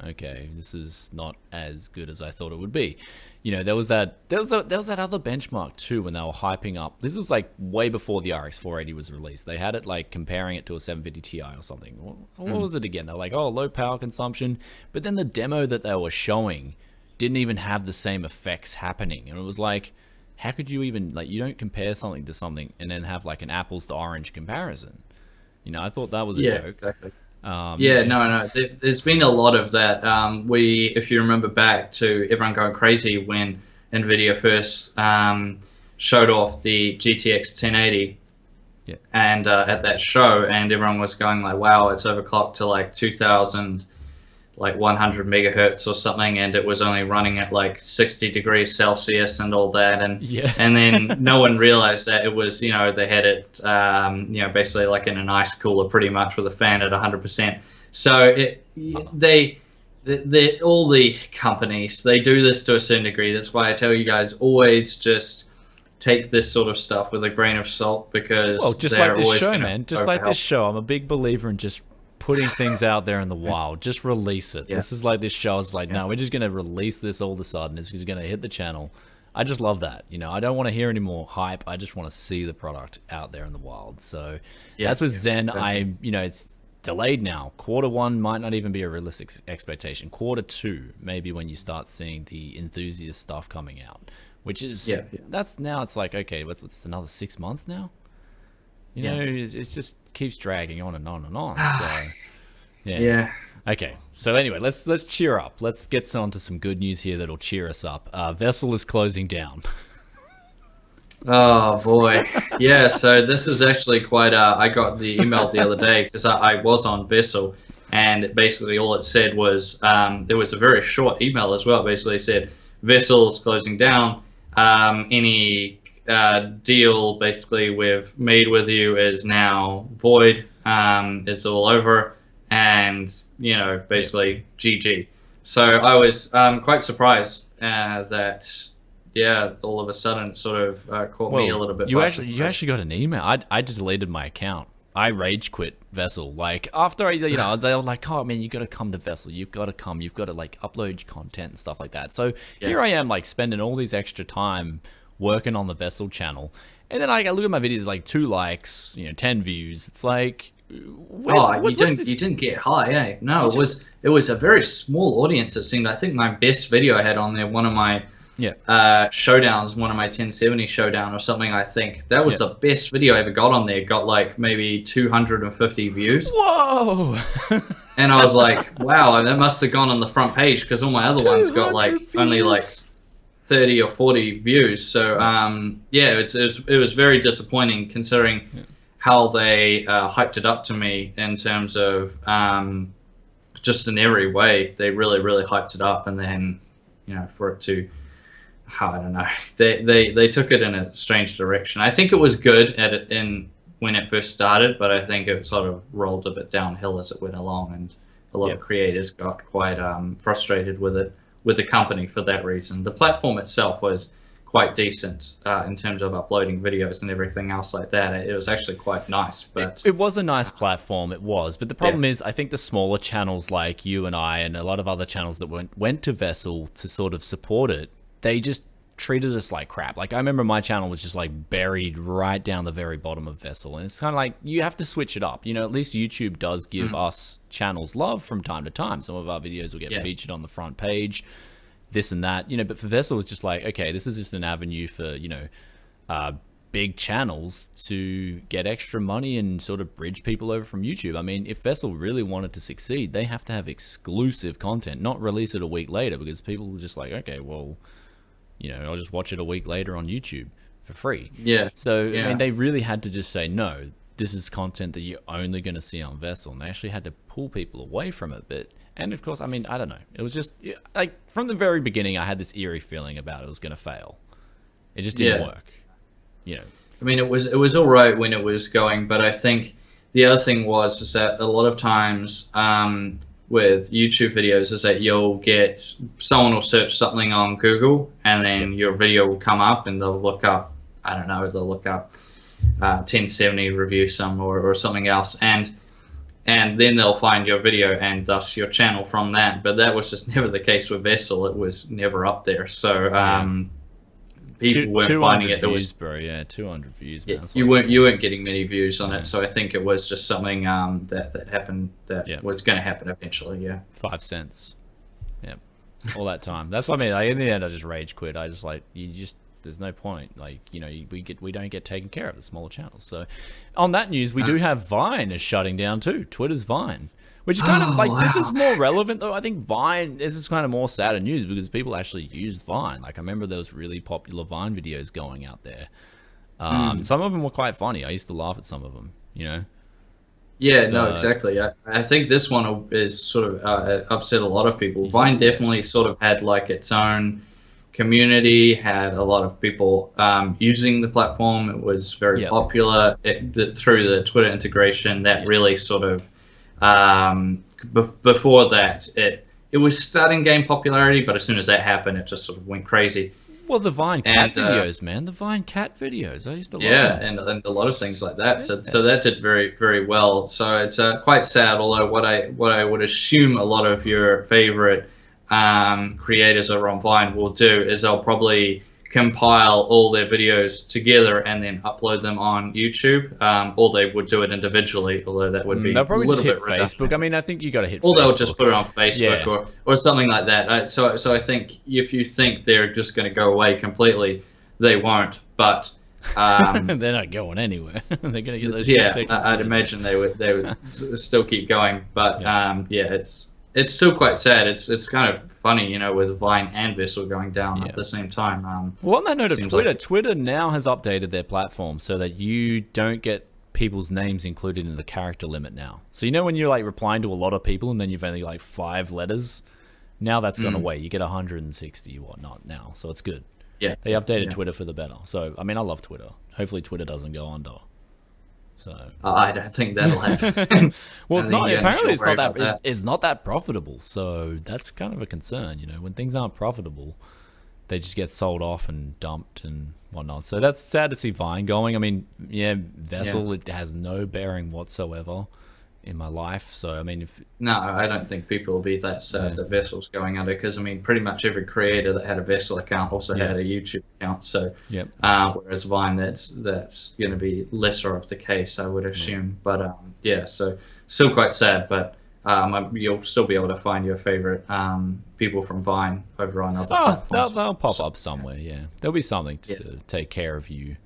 A: okay, this is not as good as I thought it would be. There was that other benchmark too, when they were hyping up. This was like way before the RX 480 was released. They had it like comparing it to a 750 Ti or something. What was it again? They're like, oh, low power consumption, but then the demo that they were showing didn't even have the same effects happening, and it was like, how could you even, you don't compare something to something and then have like an apples to orange comparison? I thought that was a joke.
B: Exactly. No. There's been a lot of that. If you remember back to everyone going crazy when NVIDIA first showed off the GTX 1080, and at that show, and everyone was going like, wow, it's overclocked to like 2100 megahertz or something, and it was only running at like 60 degrees Celsius and all that, and then no one realized that it was, they had it basically like in an ice cooler pretty much, with a fan at 100%. So all the companies, they do this to a certain degree. That's why I tell you guys, always just take this sort of stuff with a grain of salt, because
A: just like this show, man, just like this show, I'm a big believer in just putting things out there in the wild. Just release it. This is like this show is like, no, we're just going to release this all of a sudden. It's just going to hit the channel. I just love that. I don't want to hear any more hype. I just want to see the product out there in the wild. So that's with Zen. Exactly. It's delayed now. Q1 might not even be a realistic expectation. Q2, maybe, when you start seeing the enthusiast stuff coming out, which is, that's now, it's like, okay, what's another 6 months now? It just keeps dragging on and on and on. So, Okay. So anyway, let's cheer up. Let's get on to some good news here that'll cheer us up. Vessel is closing down.
B: Oh boy, yeah. So this is actually quite. I got the email the other day, because I was on Vessel, and basically all it said was, there was a very short email as well. It basically said Vessel's closing down. Any deal basically we've made with you is now void. It's all over, and basically GG. So I was quite surprised that yeah, all of a sudden it sort of caught me a little bit.
A: You actually got an email. I just deleted my account. I rage quit Vessel. Like after I, they were like, oh man, you got to come to Vessel. You've got to come. You've got to like upload your content and stuff like that. So here I am, like spending all this extra time working on the Vessel channel, and then I look at my videos, like 2 likes, 10 views. It's like,
B: you didn't get high, eh? No, it was a very small audience. It seemed. I think my best video I had on there, one of my showdowns, one of my 1070 showdown or something, I think that was the best video I ever got on there. Got like maybe 250 views.
A: Whoa.
B: And I was like, wow, that must have gone on the front page, because all my other ones got like only like 30 or 40 views. So it was very disappointing, considering how they hyped it up to me in terms of just in every way. They really hyped it up, and then for it to, I don't know. They took it in a strange direction. I think it was good when it first started, but I think it sort of rolled a bit downhill as it went along, and a lot of creators got quite frustrated with the company for that reason. The platform itself was quite decent in terms of uploading videos and everything else like that. It was actually quite nice, but
A: it was a nice platform. It was, but the problem is, I think the smaller channels like you and I, and a lot of other channels that went to Vessel to sort of support it, they just treated us like crap. Like I remember my channel was just like buried right down the very bottom of Vessel, and it's kind of like you have to switch it up. At least YouTube does give us channels love from time to time. Some of our videos will get featured on the front page, this and that. But for Vessel, it's just like, okay, this is just an avenue for big channels to get extra money and sort of bridge people over from YouTube. I mean, if Vessel really wanted to succeed, they have to have exclusive content, not release it a week later, because people are just like, okay, well, I'll just watch it a week later on YouTube for free. Yeah. So, I mean, they really had to just say, no, this is content that you're only going to see on Vessel. And they actually had to pull people away from it. And of course, I mean, I don't know. It was just like from the very beginning, I had this eerie feeling about it was going to fail. It just didn't work. I
B: mean, it was all right when it was going, but I think the other thing is that a lot of times, with YouTube videos, is that you'll get someone will search something on Google, and then your video will come up, and they'll look up, I don't know, they'll look up 1070 review or something else, and then they'll find your video and thus your channel from that. But that was just never the case with Vessel. It was never up there. So people weren't finding it. There was
A: 200 views. Man.
B: You weren't getting many views on it. So I think it was just something that happened that was going to happen eventually. Yeah,
A: 5 cents. Yeah, all that time. That's what I mean. Like, in the end, I just rage quit. I just there's no point. Like, we don't get taken care of, the smaller channels. So on that news, we do have Vine is shutting down too. Twitter's Vine. Which is kind of like, this is more relevant though. I think Vine, this is kind of more sadder news because people actually used Vine. Like I remember there was really popular Vine videos going out there. Some of them were quite funny. I used to laugh at some of them,
B: Yeah, so, no, exactly. I think this one is sort of upset a lot of people. Vine definitely sort of had like its own community, had a lot of people using the platform. It was very popular through the Twitter integration. That really sort of before that, it was starting to gain popularity, but as soon as that happened, it just sort of went crazy.
A: Well, the Vine cat videos, man, the Vine cat videos, I used to love them.
B: and a lot of things like that. So that did very, very well. So it's quite sad. Although what I would assume a lot of your favorite creators over on Vine will do is they'll probably compile all their videos together and then upload them on YouTube, or they would do it individually, although that would be
A: they'll probably
B: a little
A: just hit
B: bit redundant.
A: Facebook. I mean, I think you got to hit
B: or
A: Facebook.
B: They'll just put it on Facebook or something like that. So I think if you think they're just going to go away completely, they won't, but
A: they're not going anywhere. They're going to get those
B: I'd imagine they would still keep going, but it's still quite sad. It's kind of funny, with Vine and Vessel going down at the same time.
A: Well, on that note of Twitter, Twitter now has updated their platform so that you don't get people's names included in the character limit now. So when you're like replying to a lot of people and then you've only like 5 letters, now that's gone away. You get 160 whatnot now, so it's good.
B: Yeah,
A: they updated Twitter for the better. So I mean, I love Twitter. Hopefully, Twitter doesn't go under. So
B: I don't think that'll happen.
A: Well, it's not. Apparently, it's not that profitable. So that's kind of a concern. When things aren't profitable, they just get sold off and dumped and whatnot. So that's sad to see Vine going. I mean, yeah, Vessel, it has no bearing whatsoever in my life. So I mean,
B: no, I don't think people will be that sad that Vessel's going under, because I mean, pretty much every creator that had a Vessel account also had a YouTube account. So whereas Vine, that's going to be lesser of the case, I would assume. But so still quite sad. But you'll still be able to find your favorite people from Vine over on other platforms.
A: They'll pop up somewhere. Yeah, there'll be something to take care of you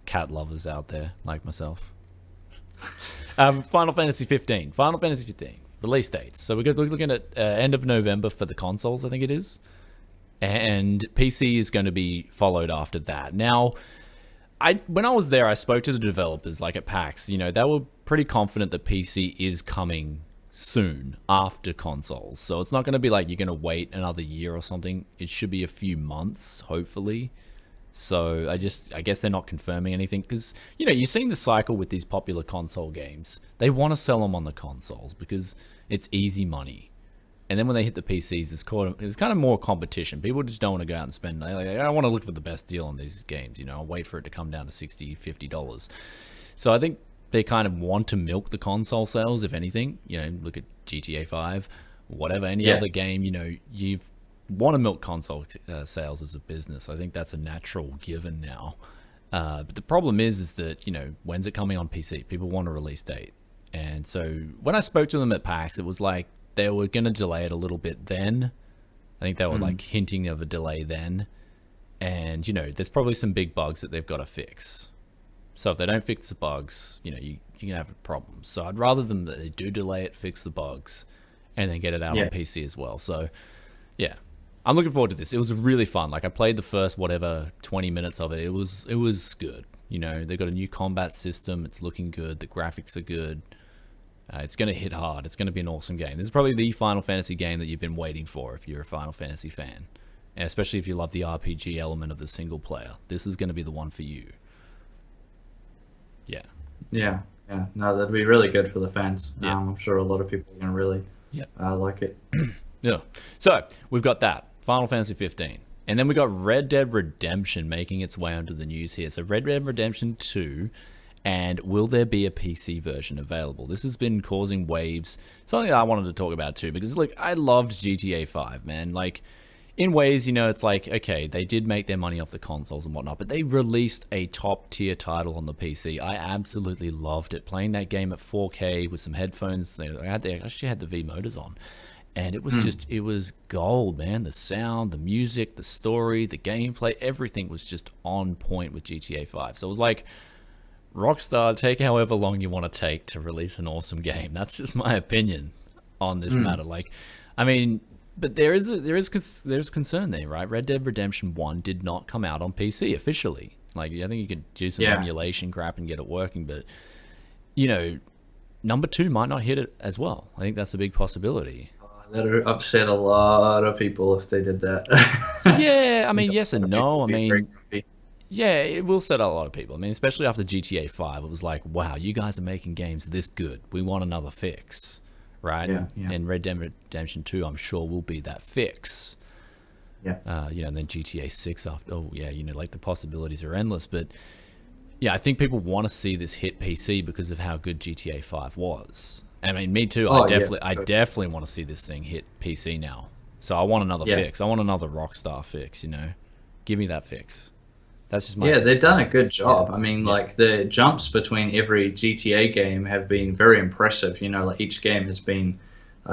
A: cat lovers out there like myself. Final Fantasy 15 release dates. So we're looking at end of November for the consoles, I think it is, and PC is going to be followed after that. Now, when I was there, I spoke to the developers, like at PAX. You know, they were pretty confident that PC is coming soon after consoles. So it's not going to be like you're going to wait another year or something. It should be a few months, hopefully. So I guess they're not confirming anything, because, you know, you've seen the cycle with these popular console games. They want to sell them on the consoles because it's easy money. And then when they hit the PCs, it's kind of more competition. People just don't want to go out and spend. I want to look for the best deal on these games. You know, I'll wait for it to come down to $60, $50. So I think they kind of want to milk the console sales, if anything. You know, look at GTA 5, whatever, any other game, you know, you've want to milk console sales as a business. I think that's a natural given now. But the problem is that, you know, when's it coming on PC? People want a release date. And so when I spoke to them at PAX, it was like they were going to delay it a little bit then. I think they were like hinting of a delay then. And, you know, there's probably some big bugs that they've got to fix. So if they don't fix the bugs, you know, you can have a problem. So I'd rather them that they do delay it, fix the bugs, and then get it out on PC as well. So, yeah. I'm looking forward to this. It was really fun. Like, I played the first 20 minutes of it. It was good. You know, they got a new combat system. It's looking good. The graphics are good. It's going to hit hard. It's going to be an awesome game. This is probably the Final Fantasy game that you've been waiting for if you're a Final Fantasy fan, and especially if you love the RPG element of the single player. This is going to be the one for you. Yeah. No, that'd be really good for the fans. I'm sure a lot of people are going to really like it. Yeah. So we've got that. Final Fantasy 15. And then we got Red Dead Redemption making its way onto the news here. So Red Dead Redemption 2, and will there be a PC version available? This has been causing waves. Something that I wanted to talk about too, because look, I loved GTA 5, man. Like, in ways, you know, it's like, okay, they did make their money off the consoles and whatnot, but they released a top tier title on the PC. I absolutely loved it. Playing that game at 4K with some headphones. They actually had the V motors on. And it was just, it was gold, man. The sound, the music, the story, the gameplay, everything was just on point with GTA 5. So it was like, Rockstar, take however long you want to take to release an awesome game. That's just my opinion on this matter. Like, I mean, but there's concern there, right? Red Dead Redemption 1 did not come out on PC officially. Like, I think you could do some emulation crap and get it working, but, you know, number 2 might not hit it as well. I think that's a big possibility.
B: That would upset a lot of people if they did that.
A: Yeah, I mean, yes and no. I mean, yeah, it will set out a lot of people. I mean, especially after GTA 5, it was like, wow, you guys are making games this good. We want another fix, right? Yeah. And Red Dead Redemption 2, I'm sure, will be that fix. Yeah. You know, and then GTA 6 after. Oh, yeah, you know, like the possibilities are endless. But yeah, I think people want to see this hit PC because of how good GTA 5 was. I mean, me too. I definitely want to see this thing hit PC now. So I want another fix. I want another Rockstar fix, you know. Give me that fix. That's just my opinion.
B: They've done a good job. I mean, like, the jumps between every GTA game have been very impressive. You know, like, each game has been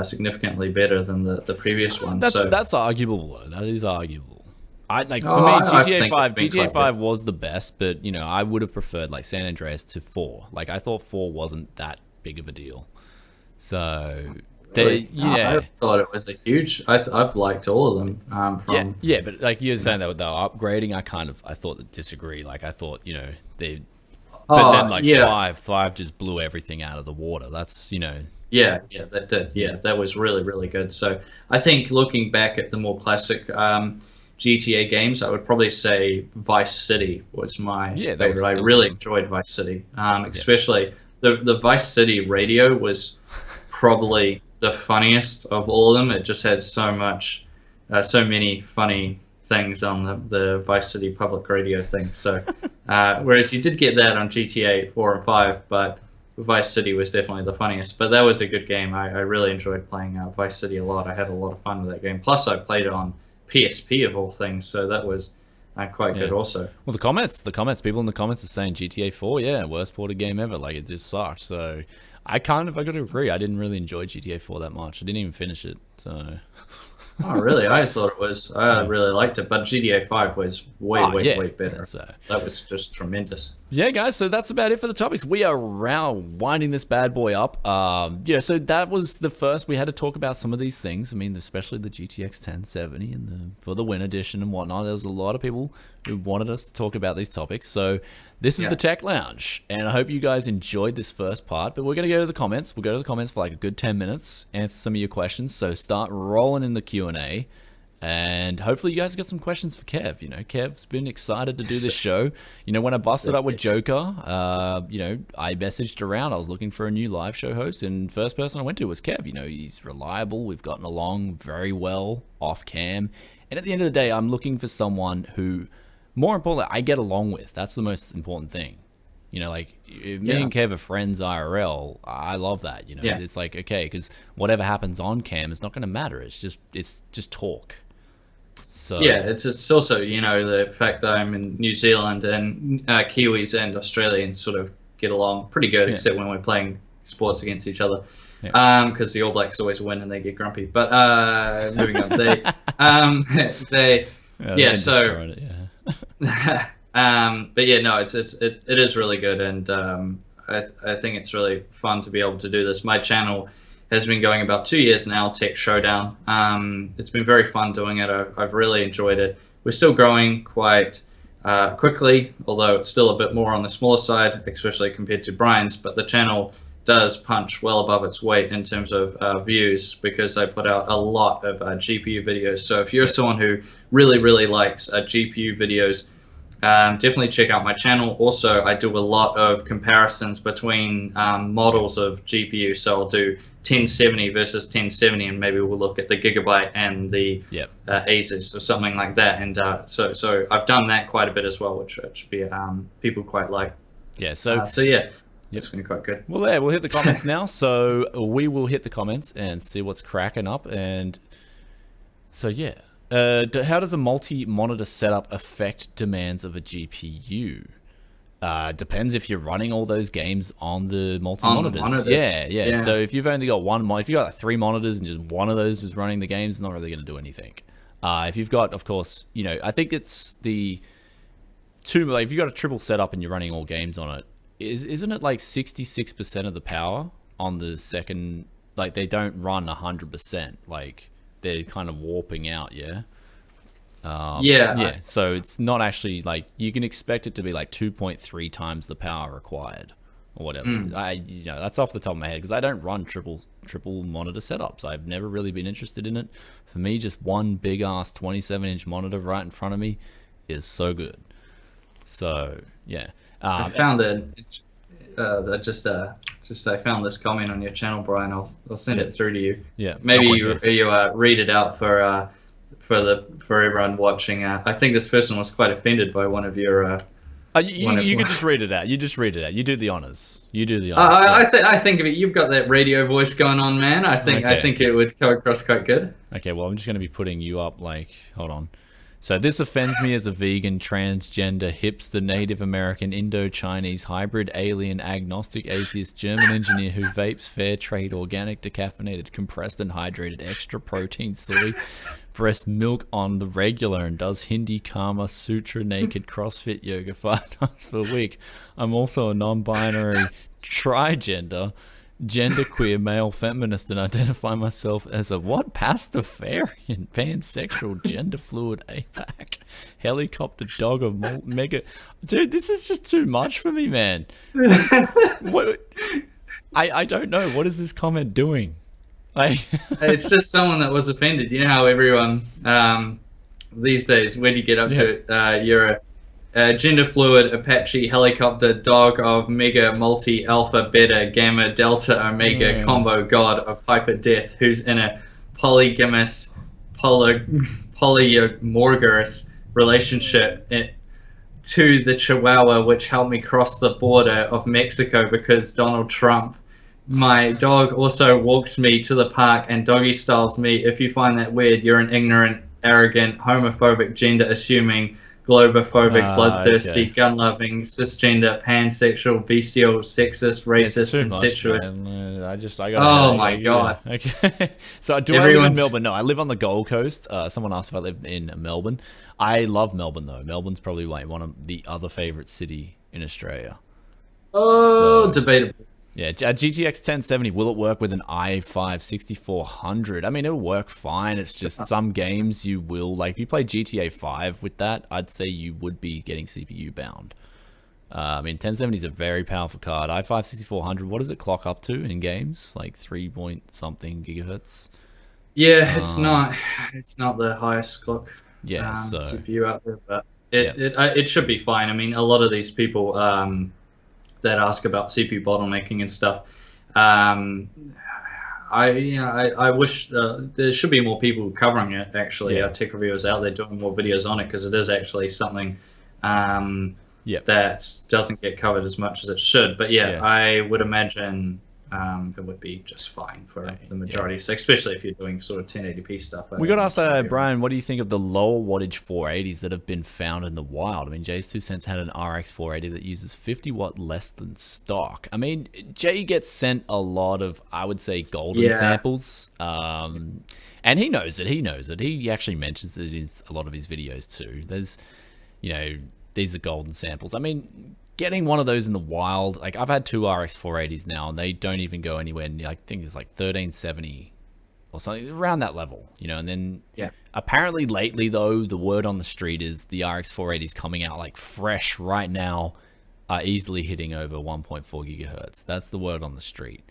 B: significantly better than the previous one.
A: That's arguable, though. That is arguable. For me, GTA 5 was the best, but, you know, I would have preferred, like, San Andreas to 4. Like, I thought 4 wasn't that big of a deal. So, I
B: thought it was a huge. I've liked all of them.
A: But like you're saying that they were upgrading, I thought disagree. Like, I thought, you know, they. But then like five just blew everything out of the water. That's, you know.
B: Yeah, that did. Yeah, that was really, really good. So I think looking back at the more classic GTA games, I would probably say Vice City was my favorite. I really enjoyed Vice City, especially the Vice City radio was probably the funniest of all of them. It just had so many funny things on the Vice City public radio thing. So whereas you did get that on GTA 4 and 5, but Vice City was definitely the funniest. But that was a good game. I really enjoyed playing Vice City a lot. I had a lot of fun with that game. Plus, I played it on PSP of all things, so that was quite good also.
A: Well, the comments, people in the comments are saying GTA 4, yeah, worst ported game ever. Like, it just sucked. So I got to agree. I didn't really enjoy GTA 4 that much. I didn't even finish it. So.
B: Oh, really? I thought it was. I really liked it, but GTA 5 was way better. That was just tremendous.
A: Yeah, guys. So that's about it for the topics. We are winding this bad boy up. So that was the first. We had to talk about some of these things. I mean, especially the GTX 1070 and for the Win Edition and whatnot. There was a lot of people who wanted us to talk about these topics. So this is the Tech Lounge, and I hope you guys enjoyed this first part. But we're going to go to the comments. We'll go to the comments for like a good 10 minutes, answer some of your questions. So start rolling in the Q&A, and hopefully you guys got some questions for Kev. You know, Kev's been excited to do this show. You know, when I busted up with Joker, you know, I messaged around. I was looking for a new live show host, and first person I went to was Kev. You know, he's reliable. We've gotten along very well off cam. And at the end of the day, I'm looking for someone who, more importantly, I get along with. That's the most important thing. You know, like, if me and Kev are friends IRL, I love that. You know, it's like, okay, because whatever happens on cam is not going to matter. It's just talk. So
B: yeah, it's also, you know, the fact that I'm in New Zealand and Kiwis and Australians sort of get along pretty good, except when we're playing sports against each other. Because the All Blacks always win and they get grumpy. But moving on, but yeah, no, it is really good, and I think it's really fun to be able to do this. My channel has been going about 2 years now, Tech Showdown. It's been very fun doing it. I've really enjoyed it. We're still growing quite quickly, although it's still a bit more on the smaller side, especially compared to Brian's, but the channel does punch well above its weight in terms of views, because I put out a lot of GPU videos. So if you're someone who really likes GPU videos, definitely check out my channel. Also, I do a lot of comparisons between models of GPU. So I'll do 1070 versus 1070, and maybe we'll look at the Gigabyte and the Asus or something like that. And so I've done that quite a bit as well, which be people quite like.
A: Yeah. So
B: it's been quite good.
A: Well, yeah, we'll hit the comments now. So we will hit the comments and see what's cracking up. And so, yeah. How does a multi-monitor setup affect demands of a GPU? Depends if you're running all those games on the multi-monitors. Yeah. So if you've only got if you've got like 3 monitors and just one of those is running the games, it's not really going to do anything. If you've got, of course, you know, I think it's the two, like if you've got a triple setup and you're running all games on it, isn't it like 66% of the power on the second, like they don't run 100%, like they're kind of warping out, so it's not actually like, you can expect it to be like 2.3 times the power required or whatever. You know, that's off the top of my head, because I don't run triple monitor setups. I've never really been interested in it. For me, just one big ass 27-inch monitor right in front of me is so good. So yeah,
B: I found it. I found this comment on your channel, Brian. I'll send it through to you.
A: Yeah.
B: Maybe you read it out for everyone watching. I think this person was quite offended by one of your.
A: You could just read it out. You just read it out. You do the honors.
B: I think of it. You've got that radio voice going on, man. I think it would come across quite good.
A: Okay. Well, I'm just going to be putting you up. Like, hold on. So this offends me as a vegan, transgender, hipster, Native American, Indo-Chinese, hybrid, alien, agnostic, atheist, German engineer who vapes fair trade, organic, decaffeinated, compressed and hydrated, extra protein, soy, breast milk on the regular, and does Hindi, Kama, Sutra, naked, CrossFit, yoga 5 times per week. I'm also a non-binary, trigender, genderqueer, male feminist, and identify myself as a Pastafarian, pansexual, gender fluid, APAC, helicopter dog of mega. Dude, this is just too much for me, man. I don't know. What is this comment doing?
B: It's just someone that was offended. You know how everyone these days, when you get up to it, you're a gender fluid Apache helicopter dog of mega multi alpha beta gamma delta omega combo god of hyper death who's in a polygamous polyamorous relationship to the Chihuahua, which helped me cross the border of Mexico because Donald Trump. My dog also walks me to the park and doggy styles me. If you find that weird, you're an ignorant, arrogant, homophobic, gender-assuming, globophobic, bloodthirsty, gun-loving, cisgender, pansexual, bestial, sexist, racist, incestuous.
A: I got.
B: Oh my god.
A: Okay. So I live in Melbourne? No, I live on the Gold Coast. Someone asked if I live in Melbourne. I love Melbourne though. Melbourne's probably like one of the other favorite city in Australia.
B: Oh, debatable.
A: Yeah, a GTX 1070, will it work with an i5 6400? I mean, it'll work fine. It's just some games you will, like if you play GTA 5 with that, I'd say you would be getting CPU bound. I mean, 1070 is a very powerful card. i5 6400, what does it clock up to in games? Like 3 point something gigahertz?
B: Yeah, it's not the highest clock
A: so
B: CPU out there, but it should be fine. I mean, a lot of these people that ask about CPU bottlenecking and stuff. I wish there should be more people covering it. Actually, tech reviewers out there doing more videos on it because it is actually something that doesn't get covered as much as it should. But I would imagine it would be just fine for the majority, so especially if you're doing sort of 1080p stuff.
A: We got to ask Brian, what do you think of the lower wattage 480s that have been found in the wild? I mean, Jay's 2 cents had an RX 480 that uses 50 watt less than stock. I mean, Jay gets sent a lot of, I would say, golden samples, and he knows it. He actually mentions it in a lot of his videos too. There's, these are golden samples. I mean, getting one of those in the wild, like I've had 2 RX 480s now, and they don't even go anywhere near, I think it's like 1370 or something, around that level, and then apparently lately though, the word on the street is the RX 480s coming out like fresh right now are easily hitting over 1.4 gigahertz. That's the word on the street.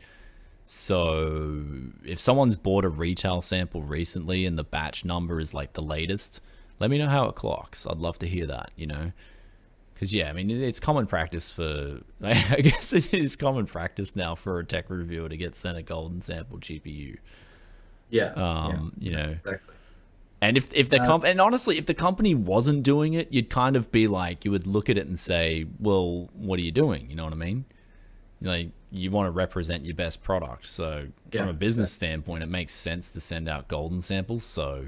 A: So if someone's bought a retail sample recently and the batch number is like the latest, let me know how it clocks. I'd love to hear that, Because, I mean, it's common practice for, I guess it is common practice now for a tech reviewer to get sent a golden sample GPU.
B: Exactly.
A: And if the and honestly, if the company wasn't doing it, you'd kind of be like, you would look at it and say, well, what are you doing? You know what I mean? Like, you want to represent your best product. So from a business standpoint, it makes sense to send out golden samples. So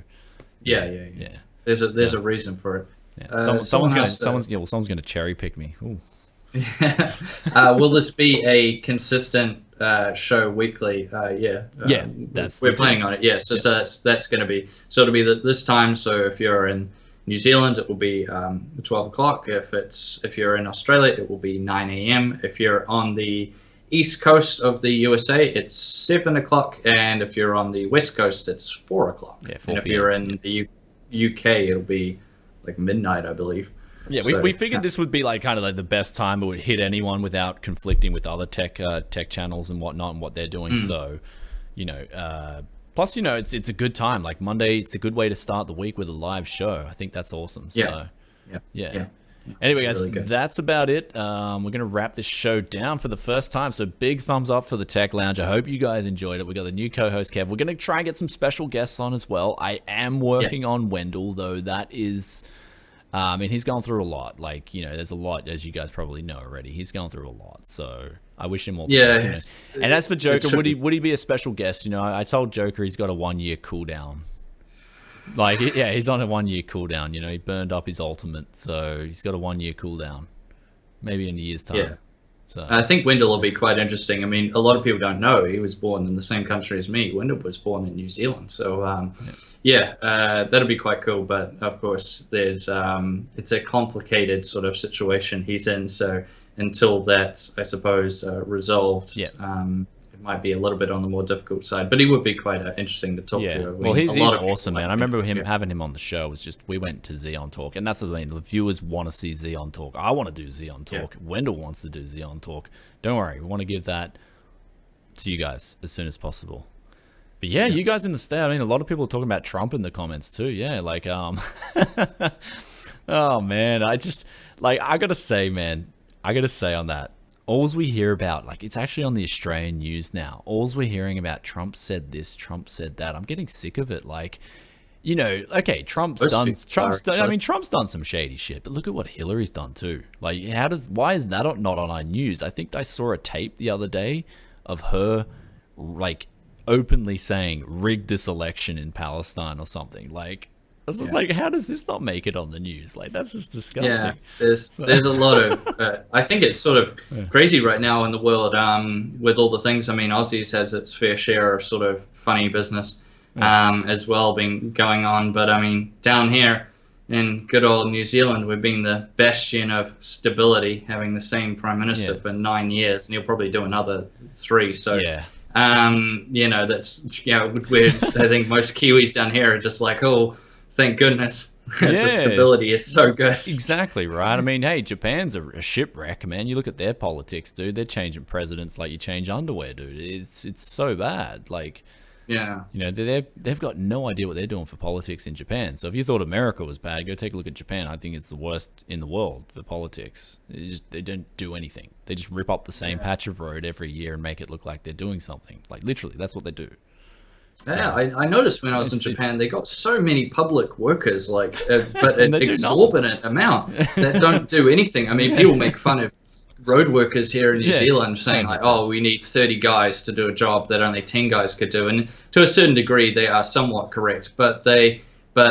B: There's a reason for it.
A: Yeah. Someone's gonna cherry pick me. Ooh.
B: Will this be a consistent show weekally? We're planning on it. Yeah, so that's going to be, so it'll be this time. So if you're in New Zealand, it will be 12 o'clock. If you're in Australia, it will be 9 a.m. If you're on the east coast of the USA, it's 7 o'clock, and if you're on the west coast, it's 4 o'clock. And if you're in the UK, it'll be like midnight, I believe.
A: Yeah, we figured this would be like kind of like the best time it would hit anyone without conflicting with other tech channels and whatnot and what they're doing. So, plus it's a good time. Like Monday, it's a good way to start the week with a live show. I think that's awesome. So, yeah. Anyway, guys, really that's about it. We're gonna wrap this show down for the first time. So big thumbs up for the Tech Lounge. I hope you guys enjoyed it. We got the new co-host Kev. We're gonna try and get some special guests on as well. I am working on Wendell, though. That is. I mean, he's gone through a lot. Like, there's a lot, as you guys probably know already. He's gone through a lot, so I wish him all the best. And as for Joker, would he be a special guest? I told Joker he's got a 1-year cooldown. Like, he's on a 1-year cooldown. He burned up his ultimate, so he's got a 1-year cooldown. Maybe in a year's time.
B: Yeah. So I think Wendell will be quite interesting. I mean, a lot of people don't know he was born in the same country as me. Wendell was born in New Zealand, so that'll be quite cool. But of course, there's it's a complicated sort of situation he's in. So until that's, I suppose, resolved, it might be a little bit on the more difficult side. But he would be quite interesting to talk to.
A: Well, he's awesome, man. I remember having him on the show. It was just, we went to Xeon Talk, and that's the thing. The viewers want to see Xeon Talk. I want to do Xeon Talk. Wendell wants to do Xeon Talk. Don't worry, we want to give that to you guys as soon as possible. But you guys in the state, I mean, a lot of people are talking about Trump in the comments too. Yeah, like, oh man, I gotta say, man, on that, alls we hear about, like, it's actually on the Australian news now. Alls we're hearing about, Trump said this, Trump said that. I'm getting sick of it. Like, You know, okay, Trump's done some shady shit, but look at what Hillary's done too. Like, why is that not on our news? I think I saw a tape the other day of her, like, openly saying, rig this election in Palestine or something. Like, I was just like, how does this not make it on the news? Like, that's just disgusting.
B: Yeah, there's a lot of, I think it's sort of crazy right now in the world with all the things. I mean, Aussies has its fair share of sort of funny business as well being going on. But I mean, down here in good old New Zealand, we've been the bastion of stability, having the same prime minister for 9 years, and he'll probably do another 3. So, you know, that's, you know, weird. I think most Kiwis down here are just like, oh, thank goodness. The stability is so good.
A: Exactly right. I mean, hey, Japan's a shipwreck, man. You look at their politics, dude. They're changing presidents like you change underwear, dude. It's so bad. Like, you know, they've got no idea what they're doing for politics in Japan. So if you thought America was bad, go take a look at Japan. I think it's the worst in the world for politics. They don't do anything. They just rip up the same patch of road every year and make it look like they're doing something. Like, literally, that's what they do. So,
B: yeah, I noticed when I was in Japan, they got so many public workers, like, but an exorbitant amount that don't do anything. I mean, people make fun of road workers here in New Zealand, saying like, oh, we need 30 guys to do a job that only 10 guys could do. And to a certain degree, they are somewhat correct, but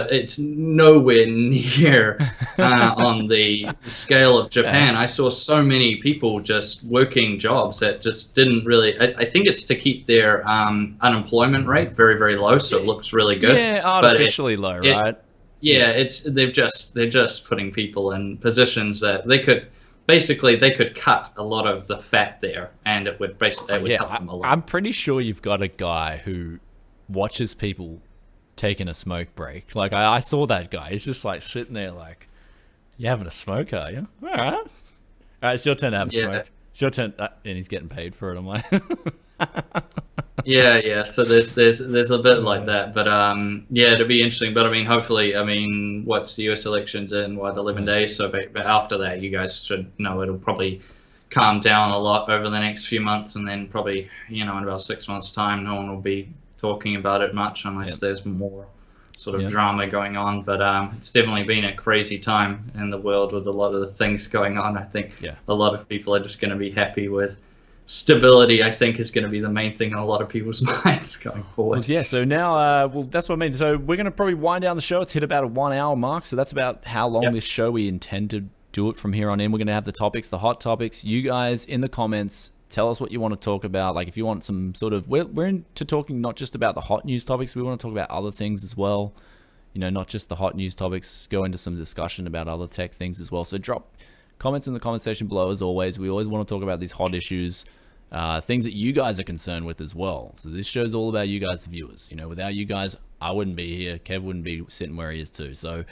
B: it's nowhere near on the scale of Japan. I saw so many people just working jobs that just didn't really. I think it's to keep their unemployment rate very, very low, so it looks really good.
A: Yeah, artificially low, right?
B: Yeah, they're just putting people in positions that they could cut a lot of the fat there, and it would basically help them a lot.
A: I'm pretty sure you've got a guy who watches people taking a smoke break. Like, I saw that guy. He's just like sitting there like, you having a smoke, are you? All right, it's your turn to have a smoke. It's your turn. And he's getting paid for it. I'm like,
B: yeah. So there's a bit like that, but it'll be interesting. But I mean, hopefully, I mean, what's the US elections in 11 days? So, but after that, you guys should know it'll probably calm down a lot over the next few months, and then probably, you know, in about 6 months' time, no one will be talking about it much unless there's more sort of drama going on. But it's definitely been a crazy time in the world with a lot of the things going on. I think a lot of people are just going to be happy with stability. I think is going to be the main thing on a lot of people's minds going forward.
A: Well, yeah, so now that's what I mean. So we're going to probably wind down the show. It's hit about a 1 hour mark, so that's about how long this show we intend to do it from here on in. We're going to have the topics, the hot topics. You guys in the comments, tell us what you want to talk about. Like, if you want some sort of, we're into talking not just about the hot news topics. We want to talk about other things as well. You know, not just the hot news topics. Go into some discussion about other tech things as well. So drop comments in the comment section below. As always, we always want to talk about these hot issues, things that you guys are concerned with as well. So this show's all about you guys, the viewers. You know, without you guys, I wouldn't be here. Kev wouldn't be sitting where he is too. So,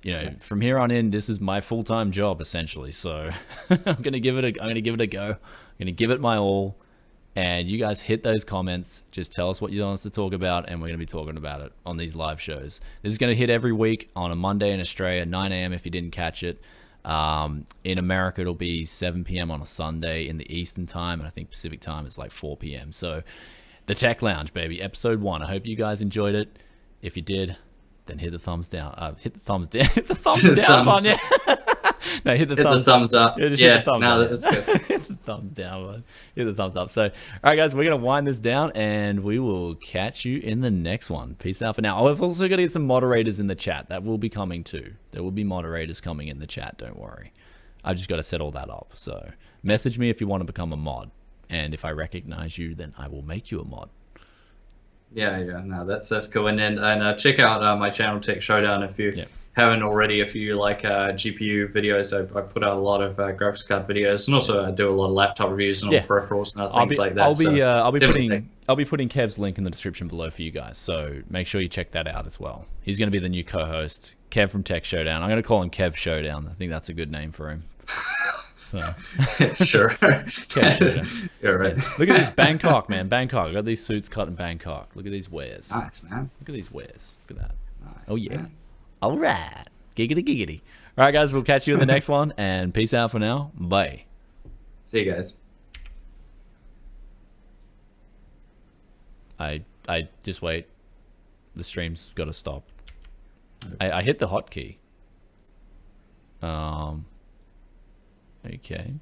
A: you know, from here on in, this is my full-time job essentially. So I'm gonna give it a go. I'm gonna give it my all, and you guys hit those comments. Just tell us what you want us to talk about, and we're gonna be talking about it on these live shows. This is gonna hit every week on a Monday in Australia, 9 a.m. if you didn't catch it. In America, it'll be 7 p.m. on a Sunday in the Eastern time, and I think Pacific time is like 4 p.m. So, the Tech Lounge, baby, episode 1. I hope you guys enjoyed it. If you did, then hit the thumbs down. Hit the thumbs down. Hit the thumbs down on you. No, hit the thumbs
B: up.
A: Yeah,
B: hit the thumbs up. That's good.
A: Hit the thumbs down, man. Hit the thumbs up. So, all right, guys, we're going to wind this down, and we will catch you in the next one. Peace out for now. I've also got to get some moderators in the chat. That will be coming too. There will be moderators coming in the chat. Don't worry. I've just got to set all that up. So, message me if you want to become a mod. And if I recognize you, then I will make you a mod.
B: Yeah, no, that's cool. And then check out my channel, Tech Showdown, if you haven't already. If you like GPU videos, I put out a lot of graphics card videos, and also I do a lot of laptop reviews and all peripherals and other things like that.
A: I'll be putting Kev's link in the description below for you guys, so make sure you check that out as well. He's going to be the new co-host, Kev from Tech Showdown. I'm going to call him Kev Showdown. I think that's a good name for him. So.
B: Sure. You're right.
A: Look at this Bangkok, man. Bangkok. I got these suits cut in Bangkok. Look at these wares.
B: Nice, man.
A: Look at these wares. Look at that.
B: Nice,
A: oh, yeah.
B: Man.
A: All right. Giggity, giggity. All right, guys. We'll catch you in the next one. And peace out for now. Bye.
B: See you guys.
A: I just wait. The stream's got to stop. I hit the hotkey. Okay.